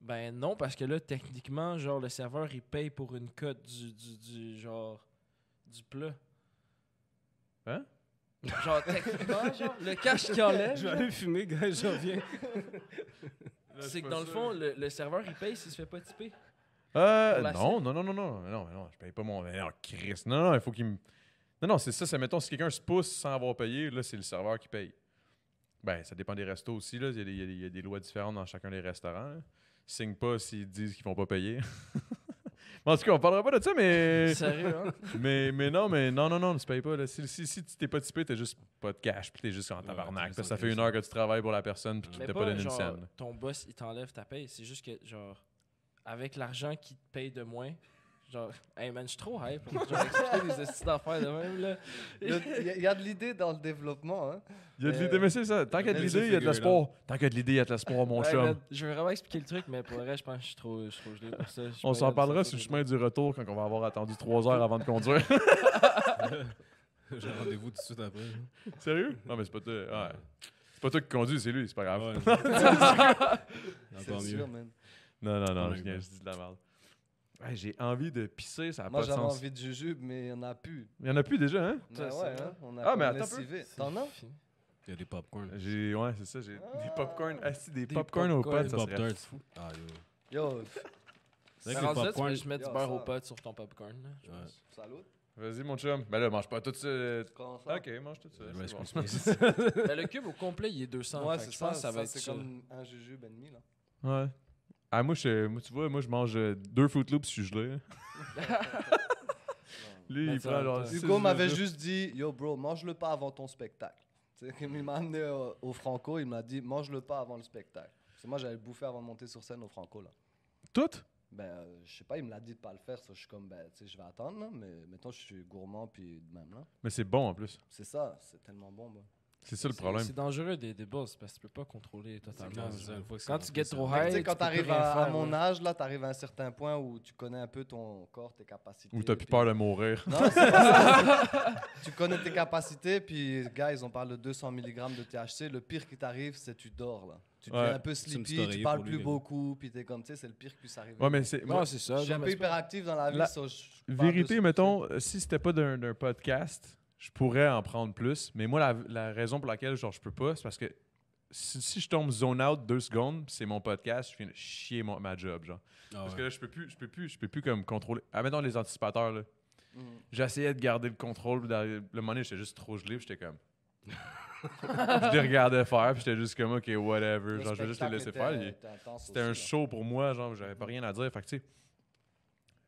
Ben non, parce que là, techniquement, genre, le serveur il paye pour une cote du genre du plat. Hein? Genre, techniquement, genre, le cash qu'il enlève, Je vais aller fumer, gars, je reviens. c'est que dans le fond, le serveur il paye s'il se fait pas tiper. Non, je paye pas mon... Non, Chris, non, il faut qu'il me... Non, c'est ça, mettons, si quelqu'un se pousse sans avoir payé, là, c'est le serveur qui paye. Ben, ça dépend des restos aussi, là. Il y a des lois différentes dans chacun des restaurants, là. Ils signent pas s'ils disent qu'ils vont pas payer. En tout cas, on parlera pas de ça, mais... Sérieux, hein? mais non, tu payes pas, là. Si tu t'es pas typé, t'as juste pas de cash, puis t'es juste en tabarnak. t'es Ça fait sans 1 heure que tu travailles pour la personne, puis qu'il Mais t'a pas, pas donné une genre, scène. ton boss, il t'enlève ta paye. C'est juste que, genre, avec l'argent qu'il te paye de moins, genre, hey man, je suis trop hype pour genre, expliquer des astuces d'affaires de même, là. Il y a de l'idée dans le développement. Hein. Il y a de l'idée, mais c'est ça. Tant qu'il y a de l'idée, il y a de l'espoir. Tant qu'il y a de l'idée, il y a de l'espoir, mon Ouais, chum. man, je veux vraiment expliquer le truc, mais pour le reste, je pense que je suis trop gelé pour ça. On s'en parlera sur le chemin du retour quand on va avoir attendu 3 heures avant de conduire. J'ai rendez-vous tout de suite après. Sérieux? Non, mais c'est pas toi. Ouais. C'est pas toi qui conduis, c'est lui, c'est pas grave. Ouais. C'est Encore mieux. sûr, man. Non, Ouais, je ouais. dis de la merde. Ouais, j'ai envie de pisser, ça n'a Moi, pas de j'avais sens. envie de jujube, mais il n'y en a plus. Il y en a plus déjà, hein? Mais Ça, ouais, c'est hein, vrai. on a Ah, mais comme attends un peu. lessivé. T'en as? Il y a des popcorn. Ouais, c'est ça, j'ai des popcorn. Ah, si, des Des popcorn aux popcorn. potes, ça Pop serait Tarts. Ah, yo. Yo, C'est Mais vrai que rendu le là, tu popcorn, peux juste mettre Yo, du beurre ça. au pot sur ton popcorn. Là, je Ouais. pense. salut. Vas-y, mon chum. Ben là, mange pas tout ça. Comment ça? Ok, mange tout ça. le c'est Rice bon. Krispies. Mais le cube au complet, il est 200. Ouais, fait que c'est je pense ça. que ça va être c'est ça. comme un jujube et demi, là. Ouais. Ah, moi, tu vois, moi, je mange 2 Fruit Loops, je suis gelé. Lui, Mais il ça, prend genre. toi. 6 Hugo m'avait jujubes. juste dit, yo bro, mange-le pas avant ton spectacle. Tu sais, il m'a amené au Franco, il m'a dit, mange-le pas avant le spectacle. Parce que moi, j'avais bouffé avant de monter sur scène au Franco, là. Tout? Ben, je sais pas, il me l'a dit de pas le faire, ça, je suis comme, ben, tu sais, je vais attendre, là, mais maintenant, je suis gourmand, puis de même, là. Mais c'est bon en plus. C'est ça, c'est tellement bon, moi. C'est ça le problème. C'est dangereux des boss parce que tu peux pas contrôler totalement. C'est ça, une fois que c'est Quand tu rentré, get c'est trop rentré. high, Tu sais, tu quand peux tu arrives plus rien à faire, mon ouais. âge, là, tu arrives à un certain point où tu connais un peu ton corps, tes capacités. Ou t'as plus puis- peur de mourir. Non, c'est pas ça. Tu connais tes capacités, puis, guys, on parle de 200 mg de THC. Le pire qui t'arrive, c'est que tu dors, là. Tu deviens Ouais. un peu C'est une sleepy, petite tu oreiller parles pour lui, plus gars. beaucoup, puis t'es comme, tu sais, c'est le pire qui puisse arriver. Ouais, mais c'est. Non, c'est ça. Je suis un non, peu mais c'est pas- hyperactif dans la vie, La- ça, Vérité, mettons, si c'était pas d'un podcast, je pourrais en prendre plus. Mais moi, la raison pour laquelle genre, je peux pas, c'est parce que si je tombe zone out 2 secondes, c'est mon podcast, je viens de chier ma job, genre. Ah Parce que ouais. là, je peux plus comme contrôler. Ah, mettons les anticipateurs, là. Mhm. J'essayais de garder le contrôle, puis le moment donné, j'étais juste trop gelé, puis j'étais comme. Je les regardais faire, puis j'étais juste comme, ok, whatever. Le Genre, je vais juste les spectacle laisser était- faire. était intense C'était un aussi, là. show pour moi, genre, j'avais pas rien à dire. Fait que, tu sais,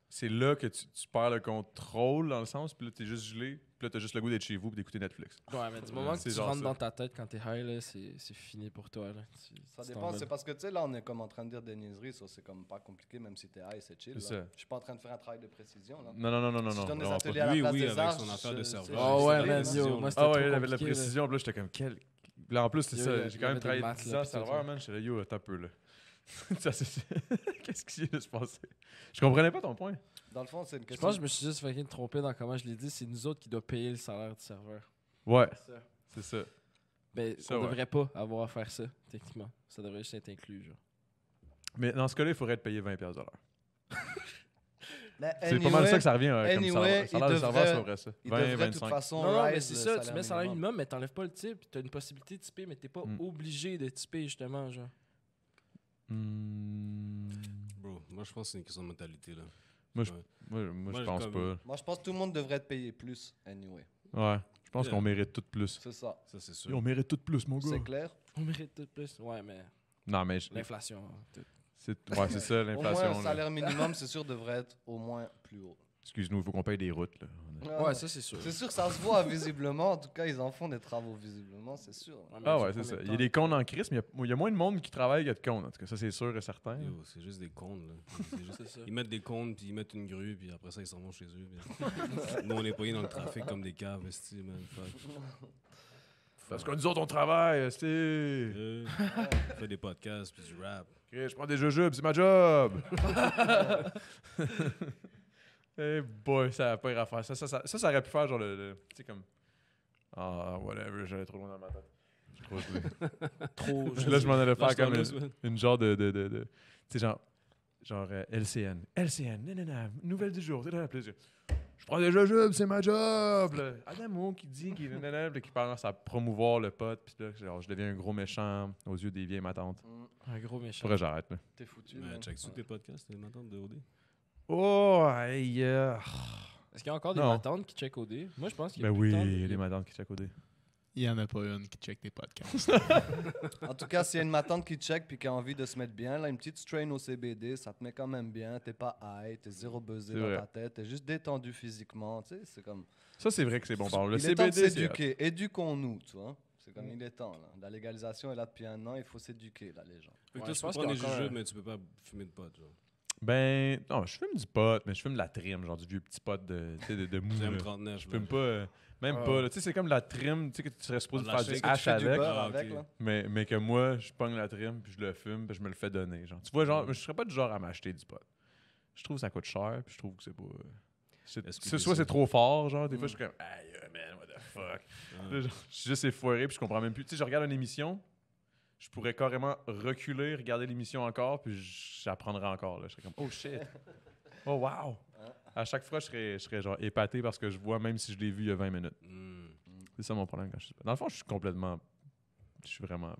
c'est là que tu perds le contrôle, dans le sens, puis là, t'es juste gelé, puis là, t'as juste le goût d'être chez vous, puis d'écouter Netflix. Ouais, mais du moment que C'est tu genre rentres ça. dans ta tête quand t'es high, là, c'est fini pour toi. Là. Ça Tu dépend, t'en c'est vas. parce que tu sais, là, on est comme en train de dire des niaiseries, ça, c'est comme pas compliqué, même si t'es high, c'est chill. C'est là. ça. Je suis pas en train de faire un travail de précision, là. Non, Si je donne des vraiment ateliers pas. à la Lui, place oui, des avec arts, son affaire de je- serveur. je- Oh je- ouais, je- man, je- yo, moi, c'était Ah trop ouais, il avait de la compliqué, là. précision, puis là, j'étais comme, Là, en plus, c'est Il y ça, avait- j'ai il y quand même avait des travaillé maths, 10 là, ans puis tout, serveur, là. man. J'étais là, yo, attends un peu, là. Ça, qu'est-ce qui vient de se passer? Je comprenais pas ton point. Dans le fond, c'est une Je question. pense que je me suis juste fucking trompé dans comment je l'ai dit. C'est nous autres qui doivent payer le salaire du serveur. Ouais, c'est ça. Ben, Ça, on ouais. devrait pas avoir à faire ça, techniquement. Ça devrait juste être inclus, genre. Mais dans ce cas-là, il faudrait être payé 20$ de l'heure. Mais C'est pas mal ça que ça revient comme anyway, salaire de il serveur, c'est devrait- vrai ça. Il 20, devrait de toute 25. façon Non, mais rise c'est le ça, tu mets salaire minimum, mais t'enlèves pas le type. T'as une possibilité de typer, mais t'es pas Mm. obligé de typer, justement, genre. Hmm. Bro, moi, je pense que c'est une question de mentalité, là. Moi, je, Ouais. moi, Moi, je je pense comme- pas. Moi, je pense que tout le monde devrait être payé plus, anyway. Ouais, je pense Yeah. qu'on mérite tout plus. C'est ça. Ça, c'est Yo, sûr. on mérite tout plus, mon gars. C'est clair. On mérite tout plus. Ouais, mais Non, mais l'inflation. tout. c'est ça, Au moins, l'inflation. le là. salaire minimum, c'est sûr, devrait être au moins plus haut. Excuse-nous, il faut qu'on paye des routes. Là. Ouais, ça, c'est sûr. C'est sûr, ça se voit visiblement. En tout cas, ils en font des travaux visiblement, c'est sûr. Ouais, mais Ah ça ouais, prend c'est ça. combien de Il y a temps? des cons en crise, mais il y a moins de monde qui travaille qu'il y a de cons. En tout cas, ça, c'est sûr et certain. Yo, c'est juste des comptes, là. C'est juste- C'est ça. Ils mettent des comptes, puis ils mettent une grue, puis après ça, ils s'en vont chez eux. puis- Nous, on est payés dans le trafic comme des caves, esti, man. Fuck. Parce que nous autres, on travaille, c'est... On fait des podcasts, puis du rap. Ok, je prends des jujubes, c'est ma job! Eh boy, ça a pas à faire. Ça aurait pu faire genre tu sais, comme. Ah, whatever, j'allais trop loin dans ma tête. Je suis trop gelé. Trop. Là, je m'en allais faire comme Lâche-toi, man. une genre de tu sais, genre LCN. LCN, nanana, nouvelle du jour. Je prends des jujubes, c'est ma job! Là. Adamo qui dit qu'il qui commence à promouvoir le pote, puis là, genre, je deviens un gros méchant aux yeux des vieilles matantes. Mm, Un gros méchant. Faudrait que j'arrête, là. T'es foutu. Mais là. check-tu Ouais. tes podcasts, tes matantes de OD? Oh, hey, Est-ce qu'il y a encore des Non. matantes qui check OD? Moi, je pense qu'il y a ben tout le oui, temps il y a des matantes qui checkent au dé. Il y en a pas une qui check tes podcasts. En tout cas, s'il y a une matante qui check puis qui a envie de se mettre bien, là, une petite strain au CBD, ça te met quand même bien. T'es pas high, t'es zéro buzzé C'est dans vrai. ta tête, t'es juste détendu physiquement. Tu sais, c'est comme. Ça, c'est vrai que c'est bon. Par le Il est temps de CBD, c'est s'éduquer. Éduquons-nous, tu vois. C'est comme il est temps, là. La légalisation est là depuis un an, il faut s'éduquer, là, les gens. Fait que Ouais, toi, je tu peux pense prendre des qu'il y a encore jujubes, un- mais tu peux pas fumer de pot, genre. Ben, non, je fume du pot, mais je fume de la trim, genre du vieux petit pot de, tu sais, de mou. C'est là. M39, Je fume pas, même Ah. pas. là. Tu sais, c'est comme la trim, tu sais, que tu serais supposé De faire la du shake. hash Tu fais du avec, beurre Ah, avec, ok. là. mais que moi, je pogne la trim, puis je le fume, puis je me le fais donner. Genre. Tu vois, genre, je serais pas du genre à m'acheter du pot. Je trouve que ça coûte cher, puis je trouve que c'est pas. Est-ce que Soit c'est- c'est trop fort, genre, des fois, je suis comme, aïe, man, what the fuck. Ah. Là, genre, je suis juste effoiré, puis je comprends même plus. Tu sais, je regarde une émission, je pourrais carrément reculer, regarder l'émission encore, puis j'apprendrais encore. Là. Je serais comme, oh shit. Oh wow. À chaque fois, je serais genre épaté parce que je vois, même si je l'ai vu il y a 20 minutes. Hmm. C'est ça mon problème quand je suis. Dans le fond, je suis complètement. Je suis vraiment.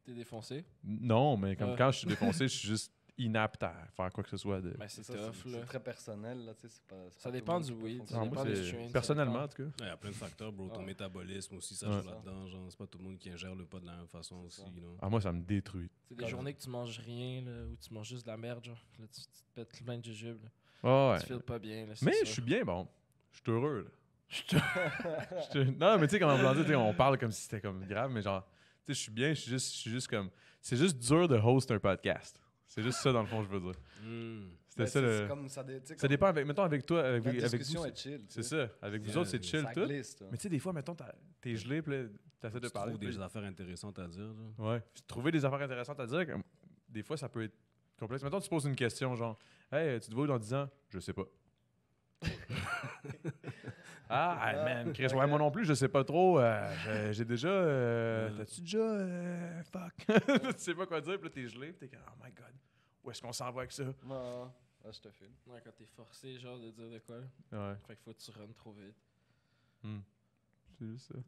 T'es défoncé. Non, mais comme Ah. quand je suis défoncé, je suis juste inapte à faire quoi que ce soit. Ben, c'est Ça, tough, là. c'est très personnel, là, tu sais, c'est pas... c'est Ça pas tout dépend le monde du qui peut weed, fonctionner. ça Non, dépend moi, des c'est- strains, ça personnellement, en dépend. tout cas. Il y a plein de facteurs, bro. Ton Ouais. métabolisme aussi, ça Ouais. joue là-dedans. Genre, c'est pas tout le monde qui ingère le pot de la même façon C'est aussi. ça. You know? Ah, moi, ça me détruit. C'est des journées que tu manges rien, là, ou tu manges juste de la merde, genre. Là, tu te pètes plein de jujubes, là. Ah, Tu ouais. files pas bien, là, c'est Mais ça. je suis bien bon. Je suis heureux, là. Non, mais tu sais, comme en voulant dire, tu sais, on parle comme si c'était comme grave, mais genre, tu sais, je suis bien, je suis juste comme. C'est juste dur de host un podcast. C'est juste ça, dans le fond, je veux dire. C'était Ben, ça c'est le. comme ça, tu sais, Ça comme dépend, avec, mettons, avec toi, avec, la avec vous. discussion est chill. tu C'est sais. ça. Avec vous Yeah, autres, c'est chill, Ça tout. glisse, toi. Mais tu sais, des fois, mettons, t'es gelé, puis là, t'essaies de Tu parler. trouves puis des là- affaires intéressantes à dire. Genre. Ouais. Trouver des affaires intéressantes à dire, comme, des fois, ça peut être complexe. Mettons, tu poses une question, genre, hey, tu te vois où dans 10 ans? Je sais pas. Ah, man, Chris, ouais, moi non plus, je sais pas trop. J'ai déjà. T'as-tu déjà. Fuck. Tu sais pas quoi dire, puis là, t'es gelé, puis t'es comme, oh my god, où est-ce qu'on s'en va avec ça? Ouais, je te file. Ouais, quand t'es forcé, genre, de dire de quoi. Ouais. Fait qu'il faut que tu runs trop vite. C'est juste ça.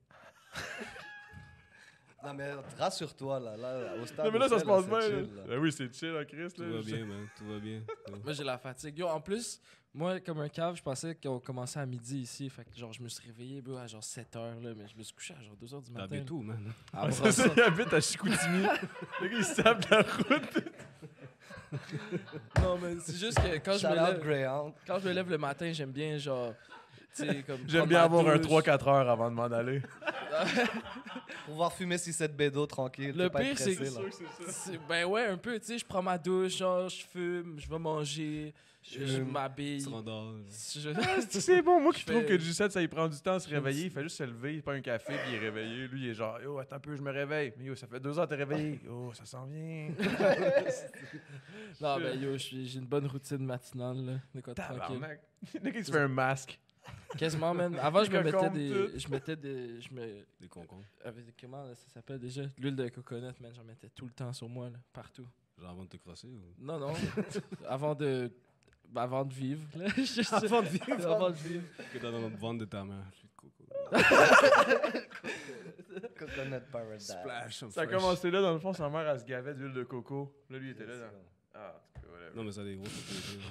Non, mais rassure-toi, là, au stade Non, mais là, où ça c'est, se passe c'est bien. chill, Là. là. Ben oui, c'est chill, hein, Chris. Tout Là. va bien, man. Tout va bien. Moi, j'ai la fatigue. Yo, en plus, moi, comme un cave, je pensais qu'on commençait à midi ici. Fait que, genre, je me suis réveillé, bro, à genre 7h, là. Mais je me suis couché à genre 2h du T'as matin. bien tout, man. À Ouais, c'est ça, Brossard. il habite à Chicoutimi. Le gars, il se tape la route. Non, mais c'est juste que quand je, Shout me out lève, Greyhound. quand je me lève le matin, j'aime bien, genre. Tu sais, comme. J'aime prendre bien ma avoir un douche. 3-4 heures avant de m'en aller. Pouvoir fumer 6-7 bédos tranquille. Le t'es pas pire, c'est pressé, que- là. Ben ouais, un peu, tu sais, je prends ma douche, genre, je fume, je vais manger, je m'habille. Tu te rendors. C'est bon, moi qui Je trouve fais- que G7, ça il prend du temps à se réveiller. Il fait juste se lever, il prend un café, puis il est réveillé. Lui, il est genre, yo, attends un peu, je me réveille. Mais yo, ça fait 2 heures que t'es réveillé. Yo, ça s'en vient. Non, ben yo, j'ai une bonne routine matinale, là, de quoi de tranquille. Tabarnak. Le gars, il se fait un masque. Quasiment, man. Avant, je me mettais Cocombe des. tout. Je mettais des. Je me. Des concombres. Comment là, ça s'appelle déjà? L'huile de coconut, man. J'en mettais tout le temps sur moi, là, partout. Genre avant de te crosser ou. Non, non. avant de. Ben, avant de vivre, là. Avant de vivre. Avant de vivre. Que t'as dans le ventre de ta mère. Jus de coco. Coconut Paradise. Splash. I'm Ça a fresh. commencé là, dans le fond, sa mère, elle se gavait d'huile de coco. Là, lui, il était là. Dans... Ah, en tout cas, whatever. Non, mais ça a des gros propriétés.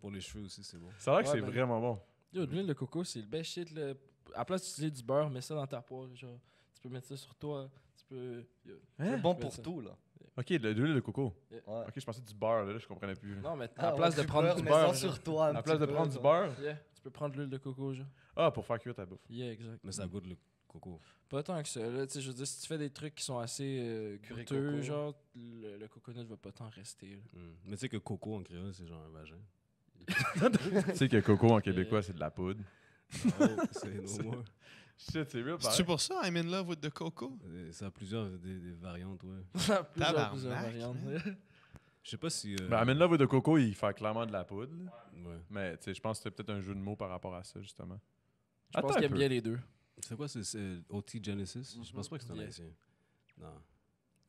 Pour les cheveux aussi, c'est bon. C'est vrai que Ouais, c'est ben- vraiment bon. Yo, l'huile de coco, c'est le best shit, là. À la place d'utiliser du beurre, mets ça dans ta poêle, genre. Tu peux mettre ça sur toi. Tu peux. Yo. C'est Hein? bon Ouais, pour ça. tout, là. Ok, de l'huile de coco. Ouais. Ok, je pensais du beurre, là, je comprenais plus. Non, mais Ah, à la place ouais, de prendre du mais beurre. sans genre. sur toi. À la place de prendre du beurre. Yeah, tu peux prendre l'huile de coco, genre. Ah, pour faire cuire ta bouffe. Yeah, exact. Mais ça goûte le coco. Pas tant que ça, là. Tu sais, je veux dire, si tu fais des trucs qui sont assez Curry goûteux, coco. genre, le coconut va pas tant rester, là. Mais tu sais que coco en créole, c'est genre un vagin. Tu sais que coco en québécois, c'est de la poudre. C'est no more. Shit, c'est real, C'est pareil. pour ça, I'm in love with the coco? Ça a plusieurs des variantes, ouais. Plusieurs Tabarnak, variantes. Je sais pas si. Ben, amène là de coco, il fait clairement de la poudre. là. Ouais. Mais tu sais, je pense que c'était peut-être un jeu de mots par rapport à ça, justement. Je pense Attends qu'il un aime peu. bien les deux. C'est quoi, c'est OT Genesis? Je pense pas que c'est un Yeah. haïtien. Non.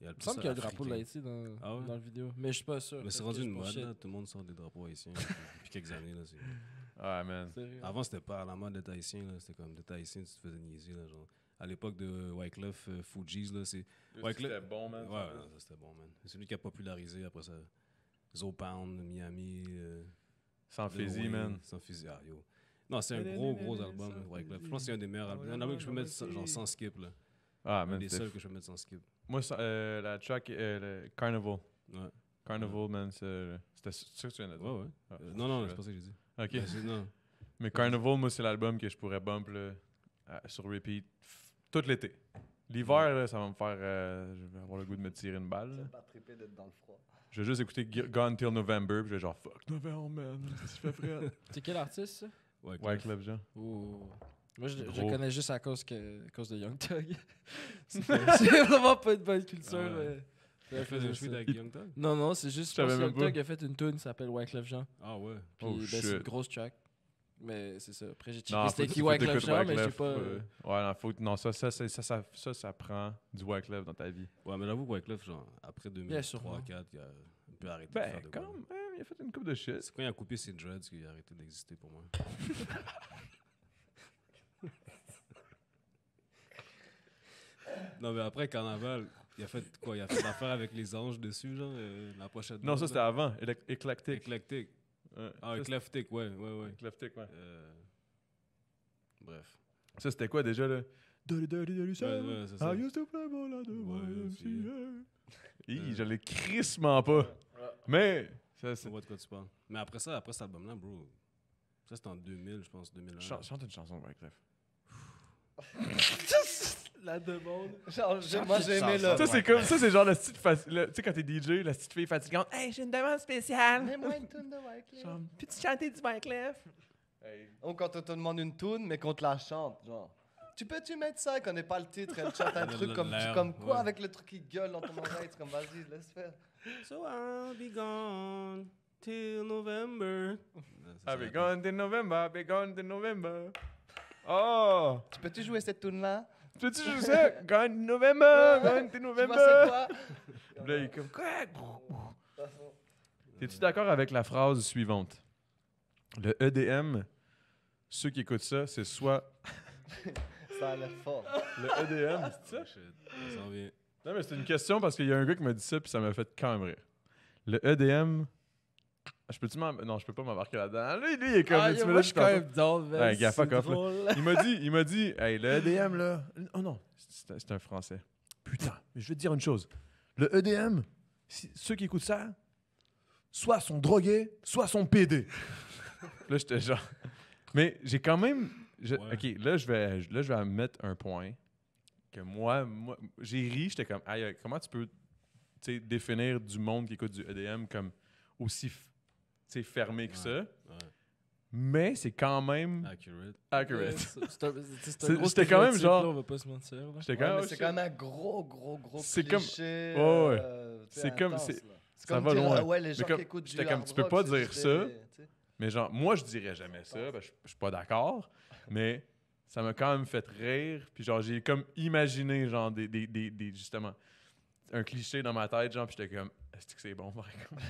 Il y a le Il me semble plus qu'il y a le drapeau de africain. l'Haïti dans, Ah ouais? dans la vidéo. Mais je suis pas sûr. Mais c'est Peut-être rendu que une je mode, bullshit. là. Tout le monde sort des drapeaux haïtiens depuis quelques années. Là, Ah, man. Sérieux. Avant, c'était pas à la mode d'être haïtien. Là. C'était comme d'être haïtien, tu te faisais niaiser. Là, genre. À l'époque de Wyclef, Fugees, là, c'est. Ouais, C'était bon, man. Ouais, non, ça c'était bon, man. C'est lui qui a popularisé après ça. Zopound, Miami. Sans Lil fusil, Wayne, man. Sans fusil. Ah, yo. Non, c'est un gros album, Wyclef. Je pense que c'est un des meilleurs albums. Il y en a un que je peux mettre genre sans skip. Là. Ah, Un man. des c'était seuls que je peux mettre sans skip. Moi, la track, le Carnival. Ouais. Carnival, man, c'était sûr que tu viens de dire. Ouais, ouais. Ah, Non, je- c'est pas ça que j'ai dit. Ok. Mais non. Mais Carnival, moi, c'est l'album que je pourrais bump là, sur repeat tout l'été. L'hiver, là, ça va me faire. Je vais avoir le goût de me tirer une balle. là. C'est pas trippé d'être dans le froid. Je vais juste écouter Gone Till November, puis je vais genre fuck November, man. Qu'est-ce que je fais, frère? C'est quel artiste, ça? Wyclef Jean. Ouh. Moi, je Gros. connais juste à cause de Young Thug. C'est vraiment pas une bonne culture. Ah ouais. mais- Il a fait un feat avec Young Thug? Non, non, c'est juste Je je pense savais que Young même pas. Thug a fait une tune qui s'appelle Wyclef Jean. Ah ouais. Puis Oh, ben, c'est une shit. grosse track. Mais c'est ça. Après, j'ai checké Non, c'était faut- qui faut Wyclef t'écoutes Jean, mais j'ai Wyclef, pas. Ouais, non, non, ça prend du Wyclef dans ta vie. Ouais, mais j'avoue, Wyclef, genre, après sûrement. 2003-2004, il a un peu arrêté de faire Ben, de quand quoi. même, il a fait une coupe de shit. C'est quand il a coupé ses dreads qu'il a arrêté d'exister pour moi. Non, mais après Carnaval, Il a fait quoi? Il a fait l'affaire avec les anges dessus, genre, la pochette. Non, ça, c'était avant. Éclectique. Éclectique. Ouais. Ah, Ça, éclectique, ouais. Éclectique, ouais. Bref. Ça, c'était quoi déjà, là? Dirty, dirty, dirty Sam. Ouais, c'est ça. I used to play ball at the Ouais, aussi. YMCA. Je l'ai crissement pas. Mais, ça, c'est... On voit de quoi tu parles. Mais après cet album-là, bro, ça c'était en 2000, je pense, 2001. Chante une chanson, Wyclef. La demande. Moi, j'ai aimé le. Ça, c'est comme ça, c'est genre la petite tu sais, quand t'es DJ, la petite fille fatigante. Hey, j'ai une demande spéciale. Mets-moi une tune de Wyclef. Genre, peux-tu chanter du Wyclef? Ou quand on te demande une tune, mais qu'on te la chante, genre. Tu mettre ça, qu'on n'ait pas le titre, elle chante un truc L'air, comme quoi ouais. avec le truc qui gueule dans ton oreille, c'est comme vas-y, laisse faire. So I'll be gone till November. I'll be gone till November, I'll be gone till November. Oh! Tu peux-tu jouer cette tune là? Peux-tu jouer ça? Gone till November, gone till Tu vois November. c'est quoi? Puis là, il est comme quoi? T'es-tu d'accord avec la phrase suivante? Le EDM, ceux qui écoutent ça, c'est soit Ça a l'air fort. le EDM, c'est ça? Shit, ça s'en vient. Non, mais c'est une question parce qu'il y a un gars qui m'a dit ça puis ça m'a fait quand même rire. Le EDM, je peux-tu non, je peux pas m'embarquer là-dedans. Lui, il est comme tu me moi, l'as je suis dit quand tantôt. même down, man. Ouais, gars, fuck C'est off, là. drôle. Il m'a dit, hey, le EDM là. Oh non, c'est un français. Putain, mais je vais te dire une chose. Le EDM, ceux qui écoutent ça, soit sont drogués, soit sont pédés. Là, j'étais genre. Mais j'ai quand même. Ouais. Ok, là, je vais mettre un point que moi j'ai ri. J'étais comme, aïe, comment tu peux définir du monde qui écoute du EDM comme aussi fermé que ça? Ouais. Mais c'est quand même Accurate. accurate. C'est C'est- un gros j'étais quand même stéréotype, genre- là, on va pas se mentir. là. J'étais Ouais, quand mais même. c'est quand même un gros C'est comme- cliché. Ouais. Tu sais, C'est comme- intense, c'est- là. C'est ça comme va dire, loin. ah ouais, les Mais gens comme- qui écoutent du j'étais comme, hard tu peux rock, pas c'est dire juste ça. des- tu sais. Mais genre, moi, je dirais jamais ça. Je suis pas d'accord. Mais ça m'a quand même fait rire. Puis genre, j'ai comme imaginé, genre, justement, un cliché dans ma tête. Genre, puis j'étais comme, est-ce que c'est bon, par exemple?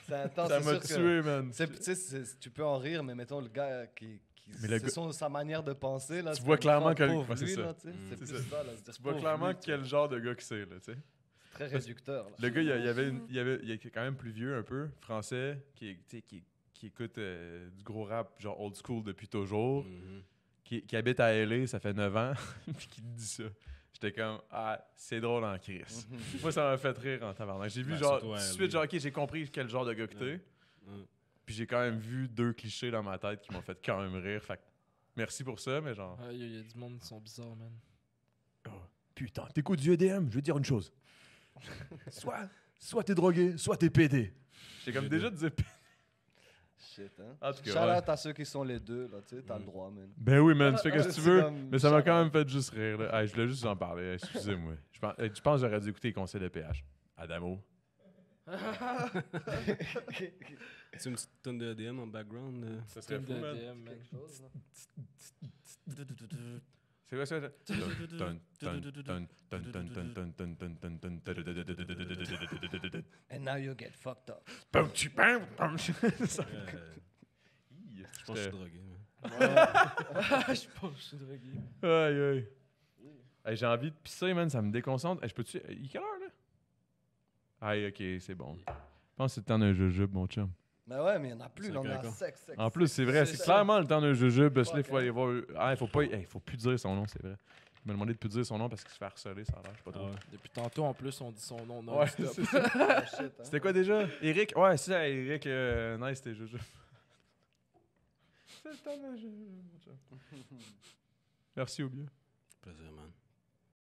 C'est intense, Ça c'est m'a sûr que- tué, man. tu sais, tu peux en rire, mais mettons le gars qui Mais le c'est gars- sa manière de penser. Là, Tu c'est vois comme, clairement oh, que- pauvre ouais, c'est lui, ça. là, tu sais, c'est C'est plus ça. ça. Là, se dire, Tu vois pauvre clairement lui, tu quel vois. genre de gars que c'est, là, tu sais. C'est très réducteur. Là. Le gars, il est quand même plus vieux un peu, français, qui écoute du gros rap, genre old school depuis toujours, Mhm. qui habite à LA, ça fait 9 ans, puis qui dit ça. J'étais comme, ah, c'est drôle en crise. Moi, ça m'a fait rire en tabarnak. J'ai vu, Ben, genre, surtout tout de à suite, LA. genre, ok, j'ai compris quel genre de gars que t'es. Ouais. Puis j'ai quand même vu 2 clichés dans ma tête qui m'ont fait quand même rire. Fait que merci pour ça, mais genre, Il y a du monde qui sont bizarres, man. putain, t'écoutes du EDM, je vais te dire une chose. soit t'es drogué, soit t'es pédé. J'ai comme déjà dit. Shit, hein. En tout cas, Shout ouais. out à ceux qui sont les deux, là, tu sais, t'as le droit, man. Ben oui, man, tu fais qu'est-ce que tu C'est veux. comme Mais ça m'a shout quand out. même fait juste rire. Là. Hey, je voulais juste en parler. Excusez-moi. Je pense que j'aurais dû écouter les conseils de PH. Adamo. C'est une petite tonne de DM en background. Ça serait fou, man. DM, man. C'est quoi ça? And now you get fucked up. Je Je pense que je suis drogué. man. Je pense que je suis drogué. Aïe, aïe. Hey, j'ai envie de pisser, man. Ça me déconcentre. Hey, je peux-tu... Il est quelle heure, là? Aïe, OK, c'est bon. Je pense que c'est le temps d'un jujube, mon chum. Mais ouais, mais il y en a plus, C'est là, on est à correct, sec. En plus, c'est vrai. C'est ça. clairement le temps d'un jujube. Parce que là, il Fuck, faut aller voir... Ah, il faut pas... Hey, faut plus dire son nom, c'est vrai. Il m'a demandé de plus dire son nom parce qu'il se fait harceler, ça a l'air. Je sais pas Ah trop. ouais. Depuis tantôt, en plus, on dit son nom Ouais, non-stop. c'est ça. Oh, shit, hein. C'était quoi déjà? Eric? Ouais, c'est ça, Eric. Nice, c'était jujube. C'est le temps d'un jujube, mon chum. Merci, Obia. Plaisir, man.